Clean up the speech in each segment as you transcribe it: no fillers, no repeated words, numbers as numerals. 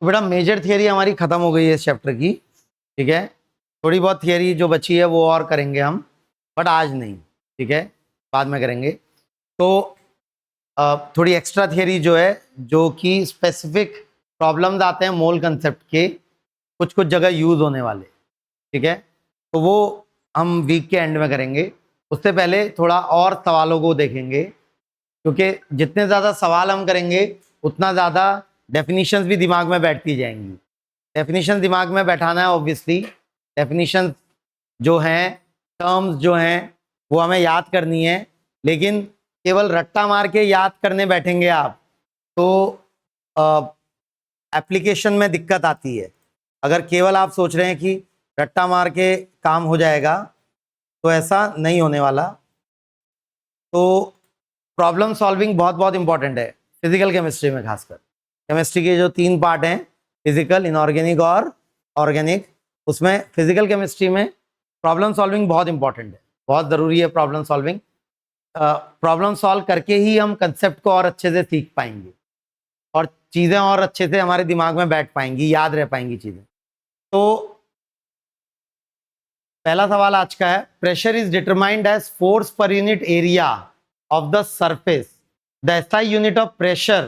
तो बेटा major theory हमारी खत्म हो गई है इस चैप्टर की, ठीक है। थोड़ी बहुत थियरी जो बची है वो और करेंगे हम, बट आज नहीं, ठीक है, बाद में करेंगे। तो थोड़ी एक्स्ट्रा थियरी जो है, जो कि स्पेसिफिक प्रॉब्लम्स आते हैं मोल कंसेप्ट के, कुछ कुछ जगह यूज होने वाले, ठीक है, तो वो हम वीक के एंड में करेंगे। उससे पहले थोड़ा और सवालों को देखेंगे, क्योंकि जितने ज़्यादा सवाल हम करेंगे उतना ज़्यादा डेफिनेशंस भी दिमाग में बैठती जाएंगी। डेफिनेशन दिमाग में बैठाना है ऑब्वियसली, डेफिनेशन जो हैं, टर्म्स जो हैं वो हमें याद करनी है, लेकिन केवल रट्टा मार के याद करने बैठेंगे आप तो एप्लीकेशन में दिक्कत आती है। अगर केवल आप सोच रहे हैं कि रट्टा मार के काम हो जाएगा तो ऐसा नहीं होने वाला। तो प्रॉब्लम सॉल्विंग बहुत बहुत इंपॉर्टेंट है फिजिकल केमिस्ट्री में, खासकर केमिस्ट्री के जो 3 पार्ट हैं, फिजिकल, इनऑर्गेनिक और ऑर्गेनिक, उसमें फिजिकल केमिस्ट्री में प्रॉब्लम सॉल्विंग बहुत इंपॉर्टेंट है, बहुत ज़रूरी है प्रॉब्लम सॉल्विंग। प्रॉब्लम सॉल्व करके ही हम कंसेप्ट को और अच्छे से सीख पाएंगे और चीज़ें और अच्छे से हमारे दिमाग में बैठ पाएंगी, याद रह पाएंगी चीज़ें। तो पहला सवाल आज का है, pressure is determined as force per unit area of the surface, the SI unit of pressure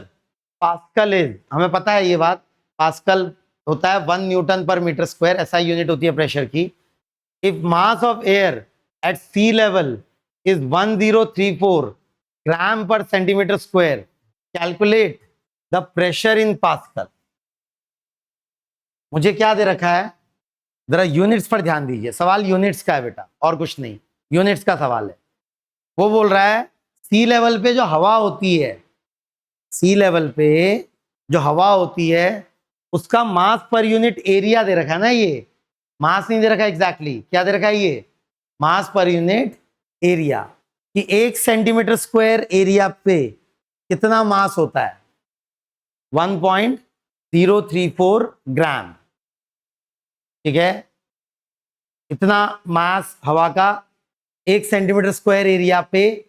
pascal is, हमें पता है ये बात, पास्कल होता है 1 Newton per metre square, SI unit होती है प्रेशर की। If mass of air at sea level is 1034 gram per centimetre square, calculate the pressure in pascal. मुझे क्या दे रखा है, जरा यूनिट्स पर ध्यान दीजिए, सवाल यूनिट्स का है बेटा और कुछ नहीं, यूनिट्स का सवाल है। वो बोल रहा है सी लेवल पे जो हवा होती है, सी लेवल पे जो हवा होती है उसका मास पर यूनिट एरिया दे रखा है ना, ये मास नहीं दे रखा एग्जैक्टली, क्या दे रखा है ये, मास पर यूनिट एरिया, कि 1 सेंटीमीटर स्क्वायर एरिया पे कितना मास होता है, 1.034 ग्राम, ठीक है। इतना मास हवा का 1 सेंटीमीटर स्क्वायर एरिया पे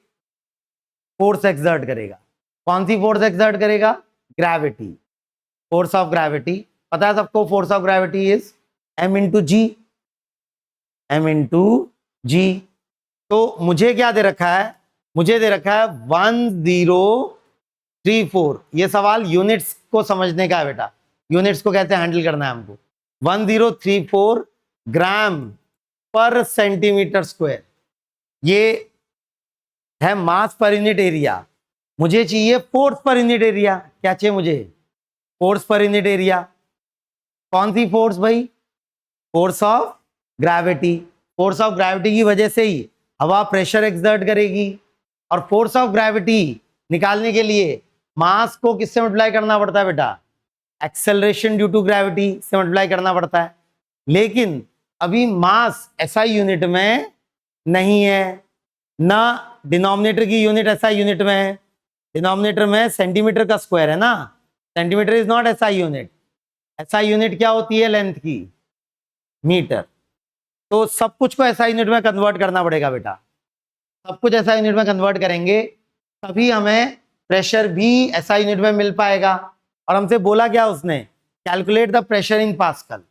फोर्स एक्सर्ट करेगा। कौन सी फोर्स एक्सर्ट करेगा, ग्रेविटी, फोर्स ऑफ ग्रेविटी। पता है सबको, force of gravity is m into G, m into G. तो मुझे क्या दे रखा है, मुझे दे रखा है 1034। ये सवाल यूनिट्स को समझने का है बेटा, यूनिट्स को कैसे हैंडल करना है हमको। 1034 ग्राम पर सेंटीमीटर स्क्वायर, ये है मास पर यूनिट एरिया। मुझे चाहिए फोर्स पर यूनिट एरिया, क्या चाहिए मुझे, फोर्स पर यूनिट एरिया। कौन सी फोर्स भाई, force of gravity. Force of gravity की वजह से ही हवा प्रेशर एक्सर्ट करेगी, और फोर्स ऑफ ग्रेविटी निकालने के लिए मास को किससे मल्टीप्लाई करना पड़ता है बेटा, एक्सेलरेशन ड्यू टू ग्रेविटी से मल्टीप्लाई करना पड़ता है। लेकिन अभी मास एसआई यूनिट में नहीं है, ना डिनोमिनेटर की यूनिट एसआई यूनिट में है, डिनोमिनेटर में सेंटीमीटर का स्क्वायर है ना, centimetre is not SI unit. SI unit क्या होती है, लेंथ की, मीटर। तो सब कुछ को एसआई यूनिट में कन्वर्ट करना पड़ेगा बेटा, सब कुछ एसआई यूनिट में कन्वर्ट करेंगे तभी हमें प्रेशर भी एसआई यूनिट में मिल पाएगा। और हमसे बोला क्या उसने, calculate the pressure in pascal.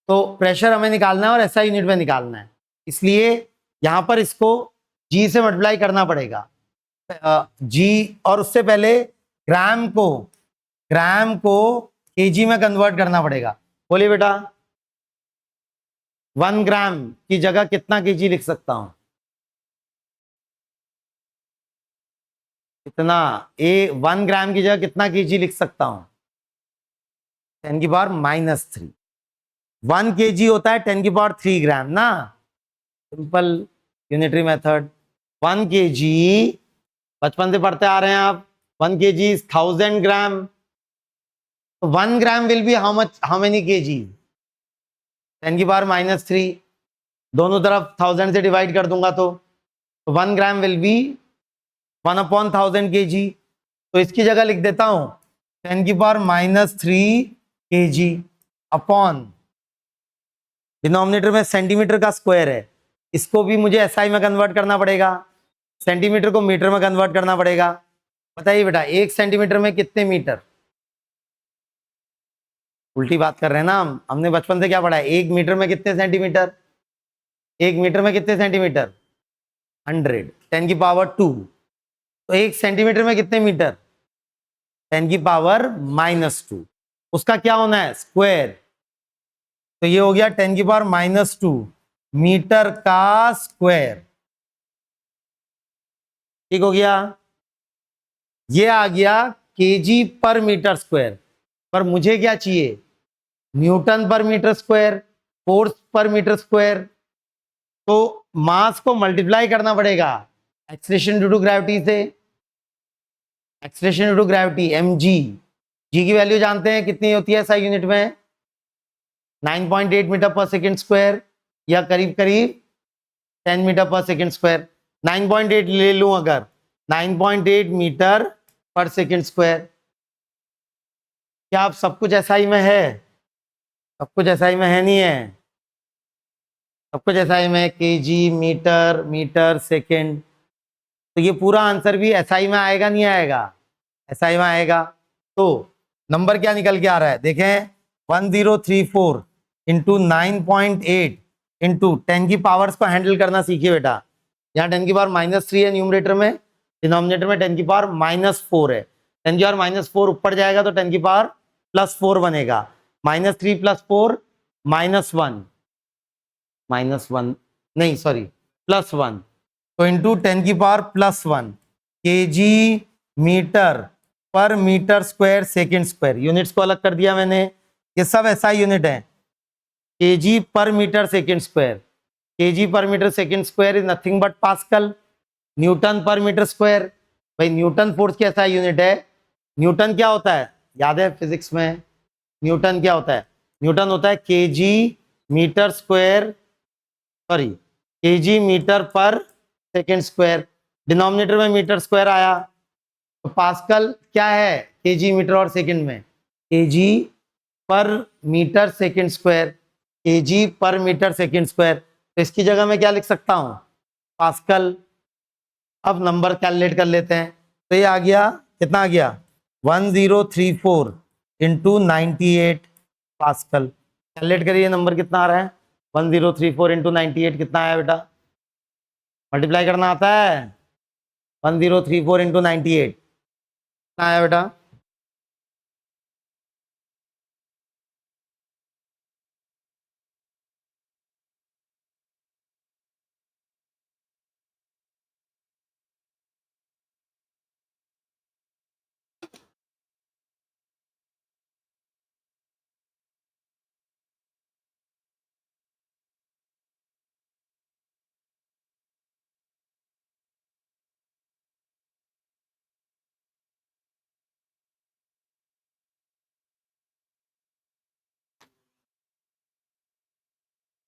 तो प्रेशर हमें निकालना है और एसआई यूनिट में निकालना है, इसलिए यहां पर इसको जी से मल्टीप्लाई करना पड़ेगा, जी, और उससे पहले ग्राम को केजी में कन्वर्ट करना पड़ेगा। बोलिए बेटा, 1 ग्राम की जगह कितना केजी लिख सकता हूं, कितना, 1 ग्राम की जगह कितना केजी लिख सकता हूं, 10⁻³ 1 केजी होता है 10⁻³ ग्राम ना, सिंपल यूनिटरी मेथड। 1 केजी, बचपन से पढ़ते आ रहे हैं आप, 1 KG is 1000 gram. 1 gram will be how much, how many KG, 10⁻³ दोनों तरफ 1000 से डिवाइड कर दूंगा तो 1 ग्राम विल बी 1/1000 केजी। तो इसकी जगह लिख देता हूं 10⁻³ केजी अपॉन, डिनोमिनेटर में सेंटीमीटर का स्क्वायर है, इसको भी मुझे एसआई में कन्वर्ट करना पड़ेगा, सेंटीमीटर को मीटर में कन्वर्ट करना पड़ेगा। बताइए बेटा 1 सेंटीमीटर में कितने मीटर, उल्टी बात कर रहे हैं ना हमने बचपन से क्या पढ़ा है, 1 मीटर में कितने सेंटीमीटर, 1 मीटर में कितने सेंटीमीटर, 100, 10⁻²। तो 1 सेंटीमीटर में कितने मीटर, 10⁻²। उसका क्या होना है, स्क्वायर। तो ये हो गया 10⁻² मीटर का स्क्वायर। ठीक हो गया। ये आ गया केजी पर मीटर स्क्वायर। पर मुझे क्या चाहिए, Newton per metre square, force पर मीटर स्क्वायर। तो मास को मल्टीप्लाई करना पड़ेगा एक्सेलरेशन ड्यू टू ग्रेविटी से, acceleration due to gravity mg। जी की वैल्यू जानते हैं कितनी होती है SI यूनिट में, 9.8 मीटर पर सेकेंड स्क्वायर, या करीब करीब 10 मीटर पर सेकेंड स्क्वायर। 9.8 ले लूं अगर, 9.8 मीटर पर सेकेंड स्क्वायर। क्या आप सब कुछ SI में है, सब कुछ SI में है नहीं है, सब कुछ SI में, केजी, मीटर, मीटर, सेकेंड। तो ये पूरा आंसर भी SI में आएगा नहीं आएगा, SI में आएगा। तो नंबर क्या निकल के आ रहा है देखें, 1034 इंटू 9.8 इंटू 10 की पावर्स को हैंडल करना सीखिए बेटा। यहाँ 10 की पावर -3 है न्यूमरेटर में, डिनोमिनेटर में 10 की पावर -4 है। 10 की पावर -4 ऊपर जाएगा तो 10 की पावर +4 बनेगा। -3 + 4 -1 नहीं सॉरी +1। तो इंटू 10 की power +1 KG metre per metre square second square. Units को अलग कर दिया मैंने, ये सब SI यूनिट है। KG per metre second square, KG per metre second square is nothing but pascal. Newton per metre square, भाई न्यूटन फोर्स की SI यूनिट है। न्यूटन क्या होता है, याद है फिजिक्स में, न्यूटन क्या होता है, न्यूटन होता है KG metre square, sorry KG metre per second square. Denominator में मीटर स्क्वायर आया, तो पास्कल क्या है केजी मीटर और सेकेंड में, KG per metre second square, KG per metre second square. तो इसकी जगह मैं क्या लिख सकता हूं, पास्कल। अब नंबर कैलकुलेट कर लेते हैं। तो ये आ गया, कितना आ गया, 1034 इंटू 98 पास्कल। कैलकुलेट करिए नंबर कितना आ रहा है, 1034 इंटू 98 कितना आया बेटा, मल्टीप्लाई करना आता है, 1034 इंटू 98 कितना आया बेटा,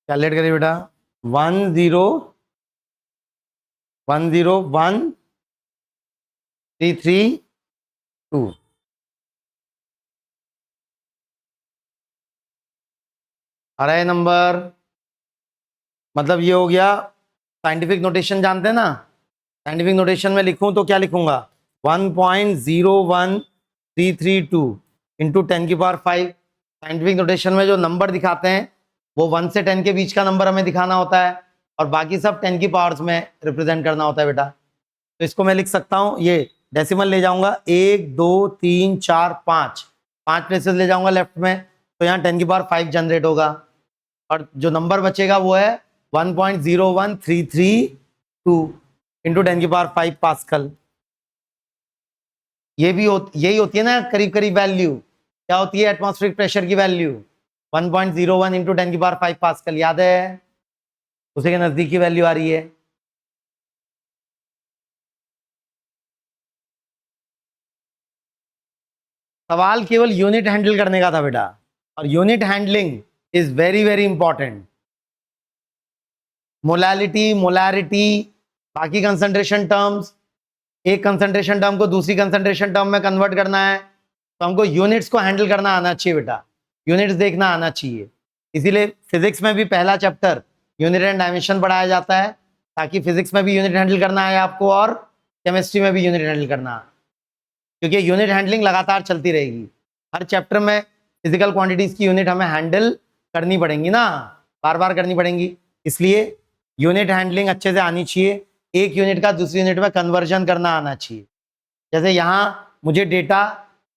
कैलकुलेट करिए बेटा, 101332। आ रहा है नंबर, मतलब ये हो गया। साइंटिफिक नोटेशन जानते हैं ना, साइंटिफिक नोटेशन में लिखूं तो क्या लिखूंगा, 1.01332 इंटू 10 की पावर 5। साइंटिफिक नोटेशन में जो नंबर दिखाते हैं वो 1 से 10 के बीच का नंबर हमें दिखाना होता है, और बाकी सब 10 की पावर्स में रिप्रेजेंट करना होता है बेटा। तो इसको मैं लिख सकता हूँ, ये डेसिमल ले जाऊंगा 1 2 3 4 5, 5 प्लेसेस ले जाऊंगा लेफ्ट में, तो यहाँ 10 की पावर 5 जनरेट होगा, और जो नंबर बचेगा वो है 1.01332 इंटू 10 की पावर 5 पास्कल। ये भी यही होती है ना करीब करीब वैल्यू, क्या होती है एटमॉस्फेरिक प्रेशर की वैल्यू, 1.01 इंटू 10 की पावर 5 पास्कल, याद है, उसी के नजदीक की वैल्यू आ रही है। सवाल केवल यूनिट हैंडल करने का था बेटा, और unit handling is very very important. Molality, molarity, बाकी कंसंट्रेशन टर्म्स, एक कंसंट्रेशन टर्म को दूसरी कंसंट्रेशन टर्म में कन्वर्ट करना है, तो हमको यूनिट्स को हैंडल करना आना चाहिए बेटा, यूनिट्स देखना आना चाहिए। इसीलिए फिजिक्स में भी पहला चैप्टर यूनिट एंड डायमेंशन पढ़ाया जाता है, ताकि फिजिक्स में भी यूनिट हैंडल करना है आपको, और केमिस्ट्री में भी यूनिट हैंडल करना है, क्योंकि यूनिट हैंडलिंग लगातार चलती रहेगी। हर चैप्टर में फिजिकल क्वांटिटीज की यूनिट हमें हैंडल करनी पड़ेंगी ना, बार बार करनी पड़ेंगी, इसलिए यूनिट हैंडलिंग अच्छे से आनी चाहिए। एक यूनिट का दूसरी यूनिट में कन्वर्जन करना आना चाहिए। जैसे यहाँ मुझे डेटा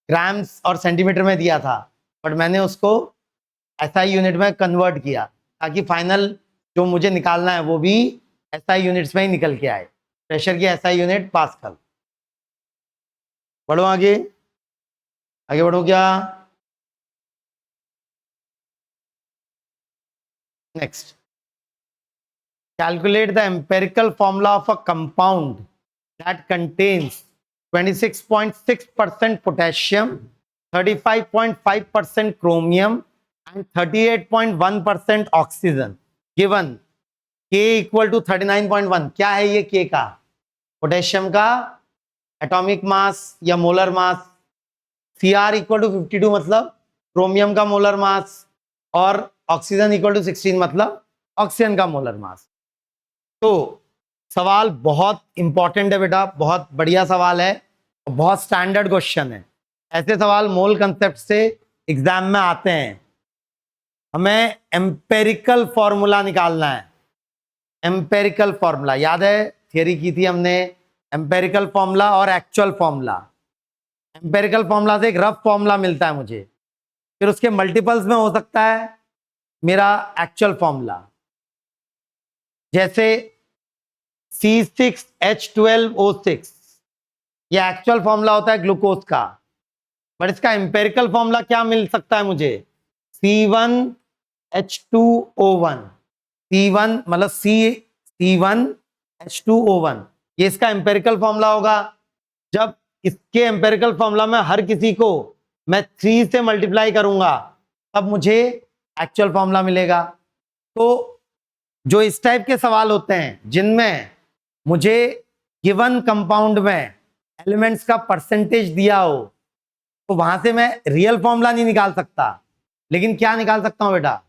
ग्राम्स और सेंटीमीटर में दिया था, बट मैंने उसको एसआई यूनिट में कन्वर्ट किया ताकि फाइनल जो मुझे निकालना है वो भी एसआई यूनिट्स में ही निकल के आए। प्रेशर की एसआई यूनिट पास्कल। बढ़ो आगे, आगे बढ़ो क्या? Next, calculate the empirical formula of a compound that contains 26.6% potassium, 35.5% chromium and 38.1% oxygen given K equal to 39.1। क्या है ये K का? पोटेशियम का एटॉमिक मास या molar mass, Cr equal to 52 मतलब क्रोमियम का मोलर मास, और ऑक्सीजन इक्वल टू 16 मतलब ऑक्सीजन का मोलर मास। तो सवाल बहुत इंपॉर्टेंट है बेटा, बहुत बढ़िया सवाल है, बहुत स्टैंडर्ड क्वेश्चन है। ऐसे सवाल मोल कंसेप्ट से एग्जाम में आते हैं। हमें एम्पेरिकल फॉर्मूला निकालना है। एम्पेरिकल फॉर्मूला याद है, थियरी की थी हमने, एम्पेरिकल फॉर्मूला और एक्चुअल फॉर्मूला। एम्पेरिकल फॉर्मूला से एक रफ फॉर्मूला मिलता है मुझे, फिर उसके मल्टीपल्स में हो सकता है मेरा एक्चुअल फॉर्मूला। जैसे C6H12O6 ये एक्चुअल फॉर्मूला होता है ग्लूकोज का, बट इसका एम्पेरिकल फॉर्मूला क्या मिल सकता है मुझे? C1H2O1। C1 मतलब C1H2O1, ये इसका एम्पेरिकल फॉर्मूला होगा। जब इसके एम्पेरिकल फॉर्मूला में हर किसी को मैं 3 से मल्टीप्लाई करूंगा तब मुझे एक्चुअल फॉर्मूला मिलेगा। तो जो इस टाइप के सवाल होते हैं जिनमें मुझे गिवन कंपाउंड में एलिमेंट्स का परसेंटेज दिया हो, तो वहां से मैं रियल फॉर्मूला नहीं निकाल सकता, लेकिन क्या निकाल सकता हूं बेटा?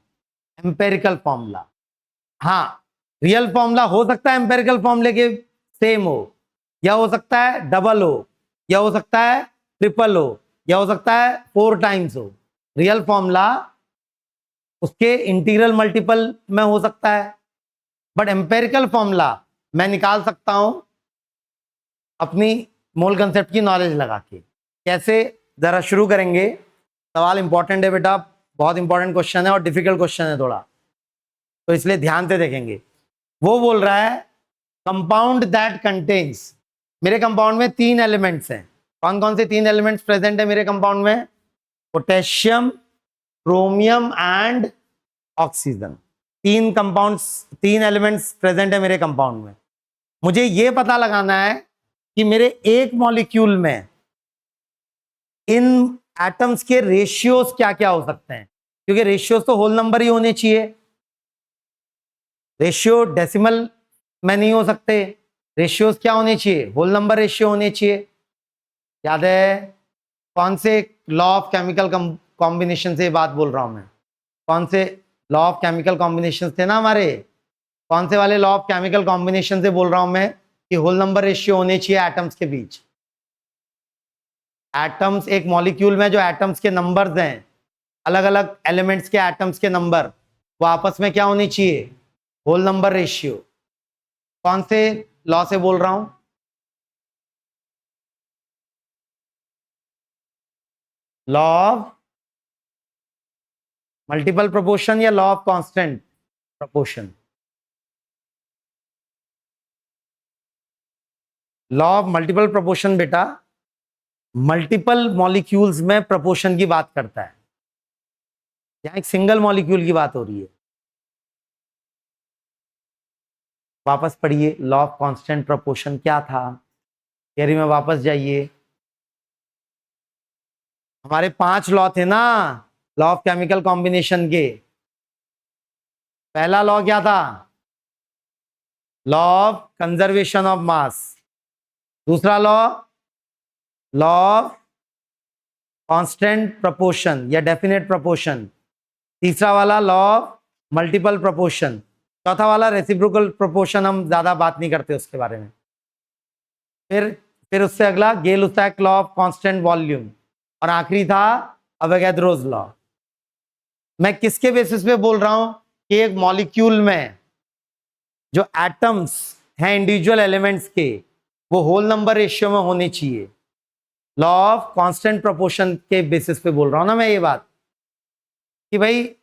Empirical formula. हाँ, रियल फॉर्मूला हो सकता है एम्पेरिकल फॉर्मूले के सेम हो, या हो सकता है डबल हो, या हो सकता है ट्रिपल हो, या हो सकता है 4 टाइम्स हो। रियल फॉर्मूला उसके इंटीग्रल मल्टीपल में हो सकता है, बट एम्पेरिकल फॉर्मूला मैं निकाल सकता हूं अपनी मोल कंसेप्ट की नॉलेज लगा के। कैसे, जरा शुरू करेंगे। सवाल इंपॉर्टेंट है बेटा, बहुत इंपॉर्टेंट क्वेश्चन है और डिफिकल्ट क्वेश्चन है थोड़ा, तो इसलिए ध्यान से देखेंगे। वो बोल रहा है कंपाउंड दैट कंटेन्स, मेरे कंपाउंड में 3 एलिमेंट्स हैं। कौन कौन से 3 एलिमेंट्स प्रेजेंट है मेरे कंपाउंड में? Potassium, chromium and oxygen. 3 compounds, 3 elements present है मेरे कंपाउंड में। मुझे यह पता लगाना है कि मेरे एक मॉलिक्यूल में इन एटम्स के रेशियोज क्या क्या हो सकते हैं, क्योंकि रेशियोज तो होल नंबर ही होने चाहिए। रेशियो डेसिमल में नहीं हो सकते, रेशियोज क्या होने चाहिए? होल नंबर रेशियो होने चाहिए। याद है कौन से लॉ ऑफ केमिकल कॉम्बिनेशन से बात बोल रहा हूं मैं? कौन से लॉ ऑफ केमिकल कॉम्बिनेशन थे ना हमारे? कौन से वाले लॉ ऑफ केमिकल कॉम्बिनेशन से बोल रहा हूं मैं कि होल नंबर रेशियो होने चाहिए एटम्स के बीच? एटम्स, एक मॉलिक्यूल में जो एटम्स के नंबर्स हैं, अलग अलग एलिमेंट्स के एटम्स के नंबर, वो आपस में क्या होनी चाहिए? Whole number ratio. कौन से लॉ से बोल रहा हूं? लॉ ऑफ मल्टीपल प्रोपोर्शन या law of constant proportion? Law of multiple proportion बेटा मल्टीपल मॉलिक्यूल्स में प्रोपोर्शन की बात करता है, यहां एक सिंगल मॉलिक्यूल की बात हो रही है। वापस पढ़िए, लॉ ऑफ कांस्टेंट प्रोपोर्शन क्या था, थियरी में वापस जाइए। हमारे 5 लॉ थे ना लॉ ऑफ केमिकल कॉम्बिनेशन के। पहला लॉ क्या था? Law of conservation of mass. दूसरा law, law of constant proportion या डेफिनेट प्रोपोर्शन। तीसरा वाला लॉ ऑफ मल्टीपल प्रोपोर्शन। चौथा वाला रेसिप्रोकल प्रोपोर्शन, हम ज्यादा बात नहीं करते उसके बारे में। फिर उससे अगला गेल-लुसाक लॉ ऑफ कांस्टेंट वॉल्यूम, और आखिरी था अवोगाद्रोस लॉ। मैं किसके बेसिस पे बोल रहा हूं कि एक मॉलिक्यूल में जो एटम्स हैं इंडिविजुअल एलिमेंट्स के, वो होल नंबर रेशियो में होने चाहिए। लॉ ऑफ कांस्टेंट प्रोपोर्शन के बेसिस पे बोल रहा हूं ना मैं ये बात, कि भाई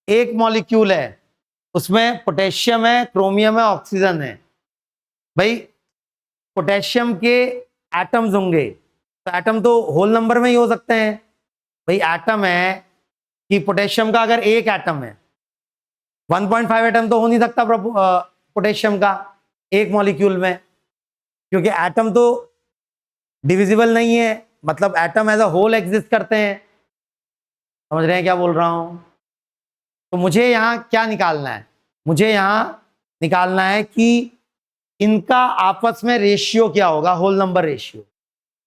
एक मॉलिक्यूल है, उसमें पोटेशियम है, क्रोमियम है, ऑक्सीजन है। भाई पोटेशियम के एटम्स होंगे तो एटम तो होल नंबर में ही हो सकते हैं। भाई एटम है कि पोटेशियम का अगर एक एटम है, 1.5 एटम तो हो नहीं सकता पोटेशियम का एक मॉलिक्यूल में, क्योंकि एटम तो डिविजिबल नहीं है, मतलब atom as a whole exist करते हैं। समझ रहे हैं क्या बोल रहा हूं? तो मुझे यहां क्या निकालना है? मुझे यहां निकालना है कि इनका आपस में रेशियो क्या होगा, होल नंबर रेशियो,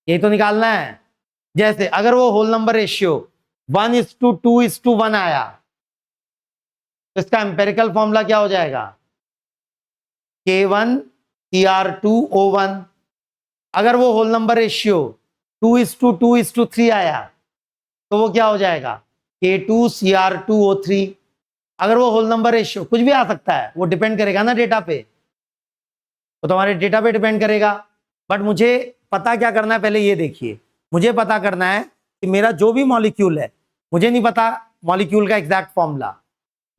ये तो निकालना है। जैसे अगर वो होल नंबर रेशियो 1:2:1 आया तो इसका एम्पेरिकल फॉर्मूला क्या हो जाएगा? K1Cr2O1। अगर वो होल नंबर रेशियो 2:2:3 आया तो वो क्या हो जाएगा? K2Cr2O3। अगर वो होल नंबर रेशियो, कुछ भी आ सकता है, वो डिपेंड करेगा ना डेटा पे, वो तुम्हारे डेटा पे डिपेंड करेगा। बट मुझे पता क्या करना है, पहले ये देखिए, मुझे पता करना है कि मेरा जो भी मॉलिक्यूल है, मुझे नहीं पता मॉलिक्यूल का एग्जैक्ट फॉर्मूला,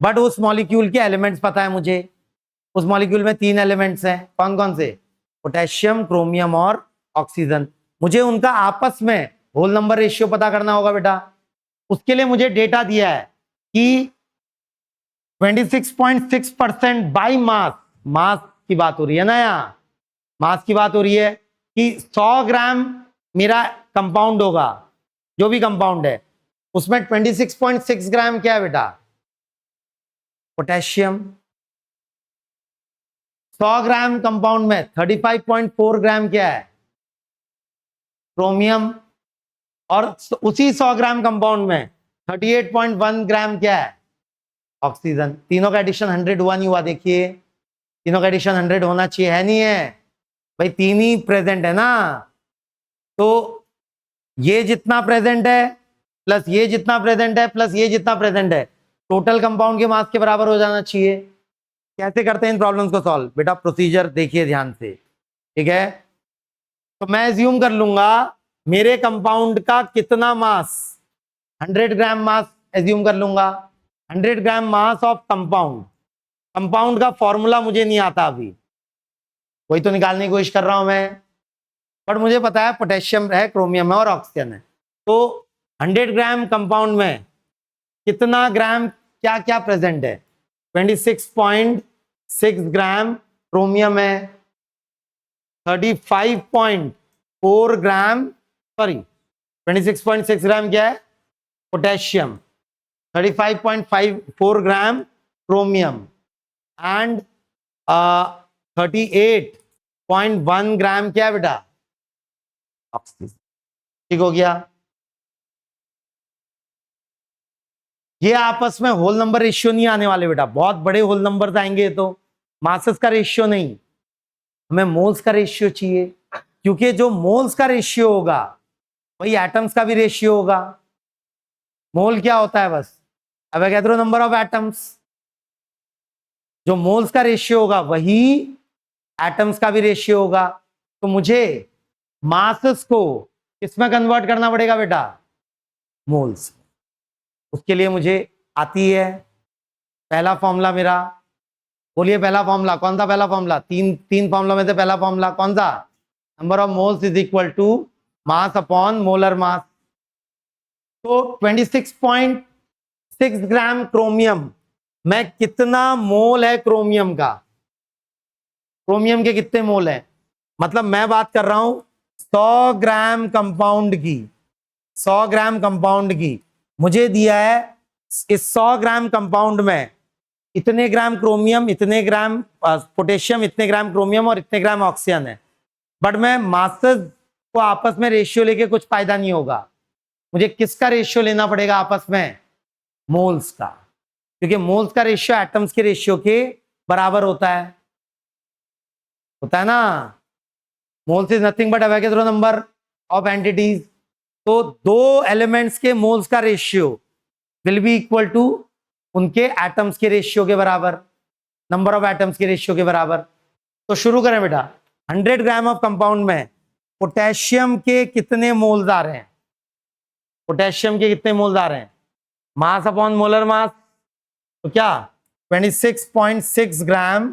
बट उस मॉलिक्यूल के एलिमेंट्स पता है मुझे। उस मॉलिक्यूल में 3 एलिमेंट्स हैं, कौन कौन से? पोटेशियम, क्रोमियम और ऑक्सीजन। मुझे उनका आपस में होल नंबर रेशियो पता करना होगा बेटा। उसके लिए मुझे डेटा दिया है कि 26.6% बाई मास, मास की बात हो रही है ना, यहाँ मास की बात हो रही है कि 100 ग्राम मेरा कंपाउंड होगा, जो भी कंपाउंड है उसमें 26.6 ग्राम क्या है बेटा? पोटेशियम। 100 ग्राम कंपाउंड में 35.4 ग्राम क्या है? क्रोमियम। और उसी 100 ग्राम कंपाउंड में 38.1 ग्राम क्या है? ऑक्सीजन। तीनों का एडिशन 100 हुआ नहीं हुआ? देखिए तीनों का एडिशन 100 होना चाहिए, है नहीं है? भाई तीन ही प्रेजेंट है ना, तो ये जितना प्रेजेंट है प्लस ये जितना प्रेजेंट है प्लस ये जितना प्रेजेंट है, टोटल कंपाउंड के मास के बराबर हो जाना चाहिए। कैसे करते हैं इन प्रॉब्लम्स को सॉल्व? बेटा प्रोसीजर देखिए ध्यान से, ठीक है? तो मैं एज्यूम कर लूंगा मेरे कंपाउंड का कितना मास, 100 ग्राम मास एज्यूम कर लूंगा। 100 ग्राम मास ऑफ कंपाउंड। कंपाउंड का फॉर्मूला मुझे नहीं आता अभी, वही तो निकालने की कोशिश कर रहा हूं मैं, बट मुझे पता है पोटेशियम है, क्रोमियम है और ऑक्सीजन है। तो 100 ग्राम कंपाउंड में कितना ग्राम क्या क्या प्रेजेंट है? 26.6 ग्राम क्रोमियम है, 35.4 ग्राम, सॉरी 26.6 ग्राम क्या है? पोटेशियम। 35.4 ग्राम क्रोमियम एंड 38.1 ग्राम क्या है बेटा? ऑक्सीजन। ठीक हो गया? ये आपस में होल नंबर रेशियो नहीं आने वाले बेटा, बहुत बड़े होल नंबर आएंगे, तो मासेस का रेशियो नहीं, हमें मोल्स का रेशियो चाहिए, क्योंकि जो मोल्स का रेशियो होगा वही एटम्स का भी रेशियो होगा। मोल क्या होता है? बस एवोगैड्रो नंबर ऑफ एटम्स। जो मोल्स का रेशियो होगा वही एटम्स का भी रेशियो होगा। तो मुझे मासेस को किसमें कन्वर्ट करना पड़ेगा बेटा? मोल्स। उसके लिए मुझे आती है पहला फॉर्मूला मेरा, बोलिए पहला फॉर्मूला कौन सा? पहला फॉर्मूला, तीन फॉर्मूला में से पहला फॉर्मूला कौन सा? Number of moles is equal to mass upon molar mass. तो 26.6 ग्राम क्रोमियम में कितना मोल है क्रोमियम का? क्रोमियम के कितने मोल हैं? मतलब मैं बात कर रहा हूं 100 ग्राम कंपाउंड की, 100 ग्राम कंपाउंड की मुझे दिया है इस 100 ग्राम कंपाउंड में इतने ग्राम क्रोमियम, इतने ग्राम पोटेशियम, इतने ग्राम क्रोमियम और इतने ग्राम ऑक्सीजन है। बट मैं मासेस को आपस में रेशियो लेके कुछ फायदा नहीं होगा, मुझे किसका रेशियो लेना पड़ेगा आपस में? मोल्स का, क्योंकि मोल्स का रेशियो एटम्स के रेशियो के बराबर होता है ना। Moles is nothing but Avogadro number of entities. तो दो एलिमेंट्स के मोल्स का ratio will be equal to उनके एटम्स के रेशियो के बराबर, नंबर ऑफ एटम्स के रेशियो के बराबर। तो शुरू करें बेटा। 100 ग्राम ऑफ कंपाउंड में पोटेशियम के कितने मोल्स आ रहे हैं? पोटेशियम के कितने मोल्स आ रहे हैं? मास अपॉन मोलर मास, तो क्या 26.6 ग्राम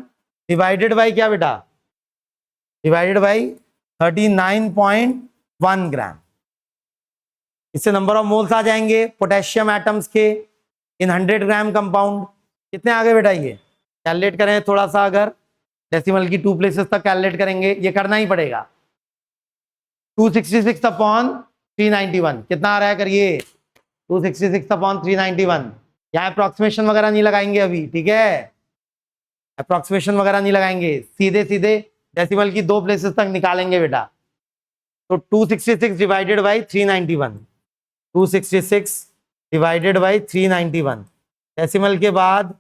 डिवाइडेड बाई क्या बेटा? डिवाइडेड बाई 39.1 ग्राम। इससे नंबर ऑफ मोल्स आ जाएंगे पोटेशियम एटम्स के इन 100 ग्राम कंपाउंड। कितने आ गए बेटा? ये कैलकुलेट करें थोड़ा सा, अगर डेसिमल की 2 प्लेसेस तक कैलकुलेट करेंगे, ये करना ही पड़ेगा। 266 अपॉन 391 कितना आ रहा है? करिए 266 अपॉन 391। यहाँ अप्रोक्सीमेशन वगैरह नहीं लगाएंगे अभी, ठीक है? अप्रोक्सीमेशन वगैरह नहीं लगाएंगे, सीधे सीधे डेसिमल की 2 प्लेसेस तक निकालेंगे बेटा। तो 266 divided by 391, 266 divided by 391, decimal के बाद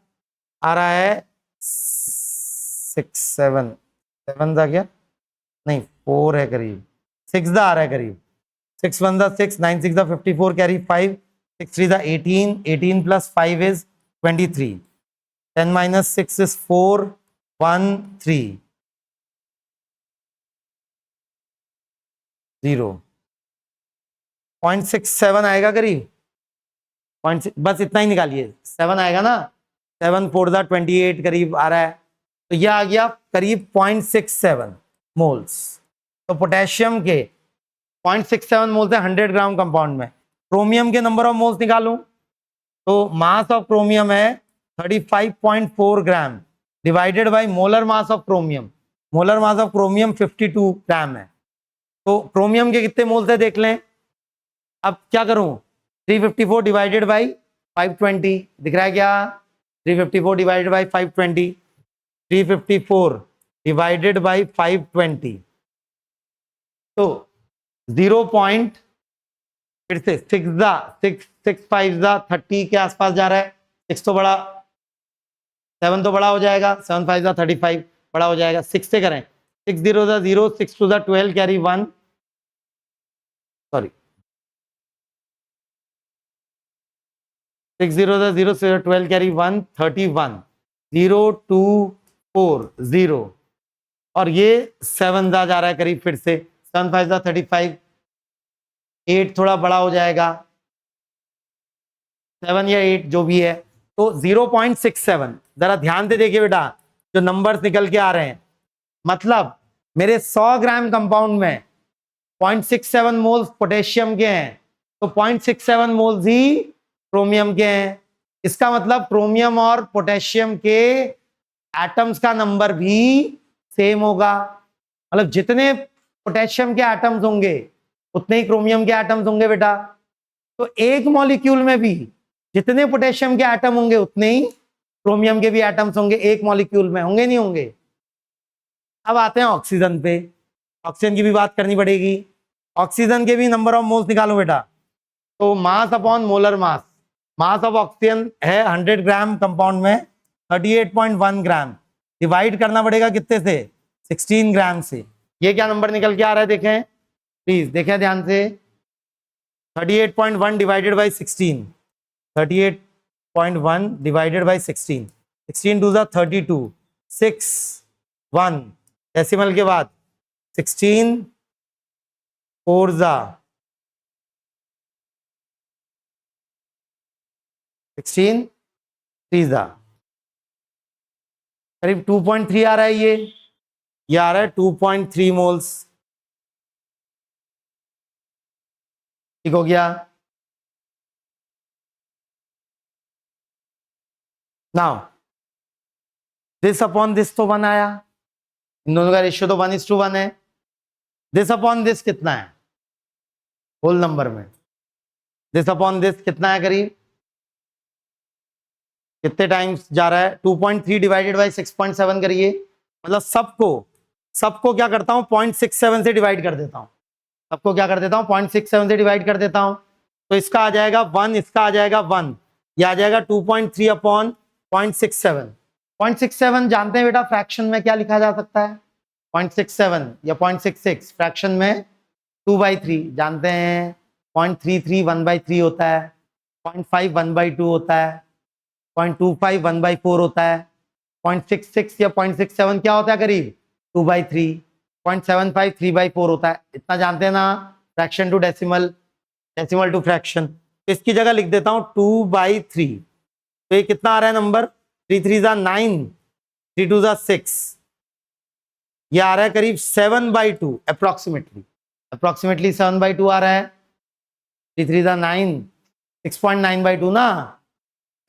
आ रहा है 7 था क्या? नहीं 4 है करीब, 6 आ रहा है करीब। 6 1 6, 9 6 54, carry 5, 6 3 18, 18 plus 5 is 23, 10 minus 6 is 4, 1 3 0, 0.67 आएगा करीब। बस इतना ही निकालिए, 7 आएगा ना, 7 4 28 करीब आ रहा है। तो यह आ गया करीब 0.67 मोल्स। तो पोटेशियम के 0.67 मोल्स है 100 ग्राम कंपाउंड में। क्रोमियम के नंबर ऑफ मोल्स निकालूं तो मास ऑफ क्रोमियम है 35.4 gram divided by molar mass of chromium. Molar mass of chromium 52 ग्राम है। तो क्रोमियम के कितने मोल्स है देख लें। अब क्या करूं, 354 डिवाइडेड बाई 520 दिख रहा है क्या? 354 डिवाइडेड बाई 520, 354 डिवाइडेड बाई 520, तो 0. फिर से 6 5 30 के आसपास जा रहा है। 6 तो बड़ा, 7 तो बड़ा हो जाएगा, 7 5 35 बड़ा हो जाएगा। 6 से करें, 6 0 0, 6 2 12, कैरी 1, सॉरी 6 0 0 12, कैरी 1, 31, 0 2 4 0, और ये 7 जा रहा है करीब, फिर से 7 5 35, 8 थोड़ा बड़ा हो जाएगा, 7 या 8 जो भी है, तो 0.67। जरा ध्यान से देखिए बेटा, जो नंबर्स निकल के आ रहे हैं, मतलब मेरे 100 ग्राम कंपाउंड में 0.67 मोल्स पोटेशियम के हैं, तो 0.67 मोल्स ही क्रोमियम के हैं। इसका मतलब क्रोमियम और पोटेशियम के एटम्स का नंबर भी सेम होगा। मतलब जितने पोटेशियम के एटम्स होंगे उतने ही क्रोमियम के एटम्स होंगे बेटा। तो एक मॉलिक्यूल में भी जितने पोटेशियम के एटम होंगे उतने ही क्रोमियम के भी एटम्स होंगे, एक मॉलिक्यूल में होंगे नहीं होंगे। अब आते हैं ऑक्सीजन पे। ऑक्सीजन की भी बात करनी पड़ेगी। ऑक्सीजन के भी नंबर ऑफ मोल्स निकालो बेटा। तो मास upon molar mass, mass of oxygen है 100 ग्राम कंपाउंड में 38.1 ग्राम, डिवाइड करना पड़ेगा कितने से? 16 ग्राम से। ये क्या नंबर निकल के आ रहा है देखें, प्लीज देखें ध्यान से। 38.1 divided by 16, 38.1 divided by 16, 16 2 32, 6 1 decimal के बाद 16 4 16 3 करीब 2.3 आ रहा है। ये आ रहा है 2.3 मोल्स। ठीक हो गया। नाउ दिस अपॉन दिस तो 1 आया, इन दोनों का रेशियो तो 1:1 है। दिस अपॉन दिस कितना है होल नंबर में? दिस अपॉन दिस कितना है करीब, कितने टाइम्स जा रहा है? 2.3 डिवाइडेड बाई 6.7 करिए। मतलब सबको क्या करता हूं 0.67 से डिवाइड कर देता हूं। सबको क्या कर देता हूं 0.67 से डिवाइड कर देता हूं। तो इसका आ जाएगा 1, इसका आ जाएगा 1, यह आ जाएगा 2.3 अपॉन 0.67। 0.67 जानते हैं बेटा फ्रैक्शन में क्या लिखा जा सकता है? 0.67 या 0.66 फ्रैक्शन में 2/3 जानते हैं। 0.33 1/3 होता है। 0.5 1/2 होता है, 0.25 1/4 होता है, 0.66 या 0.67 क्या होता है करीब 2/3, 0.75 3/4 होता है। इतना जानते हैं ना, fraction to decimal, decimal to fraction. इसकी जगह लिख देता हूं 2/3। तो ये कितना आ रहा है नंबर, 3 3 9, 3 2 6, ये आ रहा है करीब 7/2 अप्रोक्सीमेटली 7/2 आ रहा है। 3 3 9, 6.9/2 ना,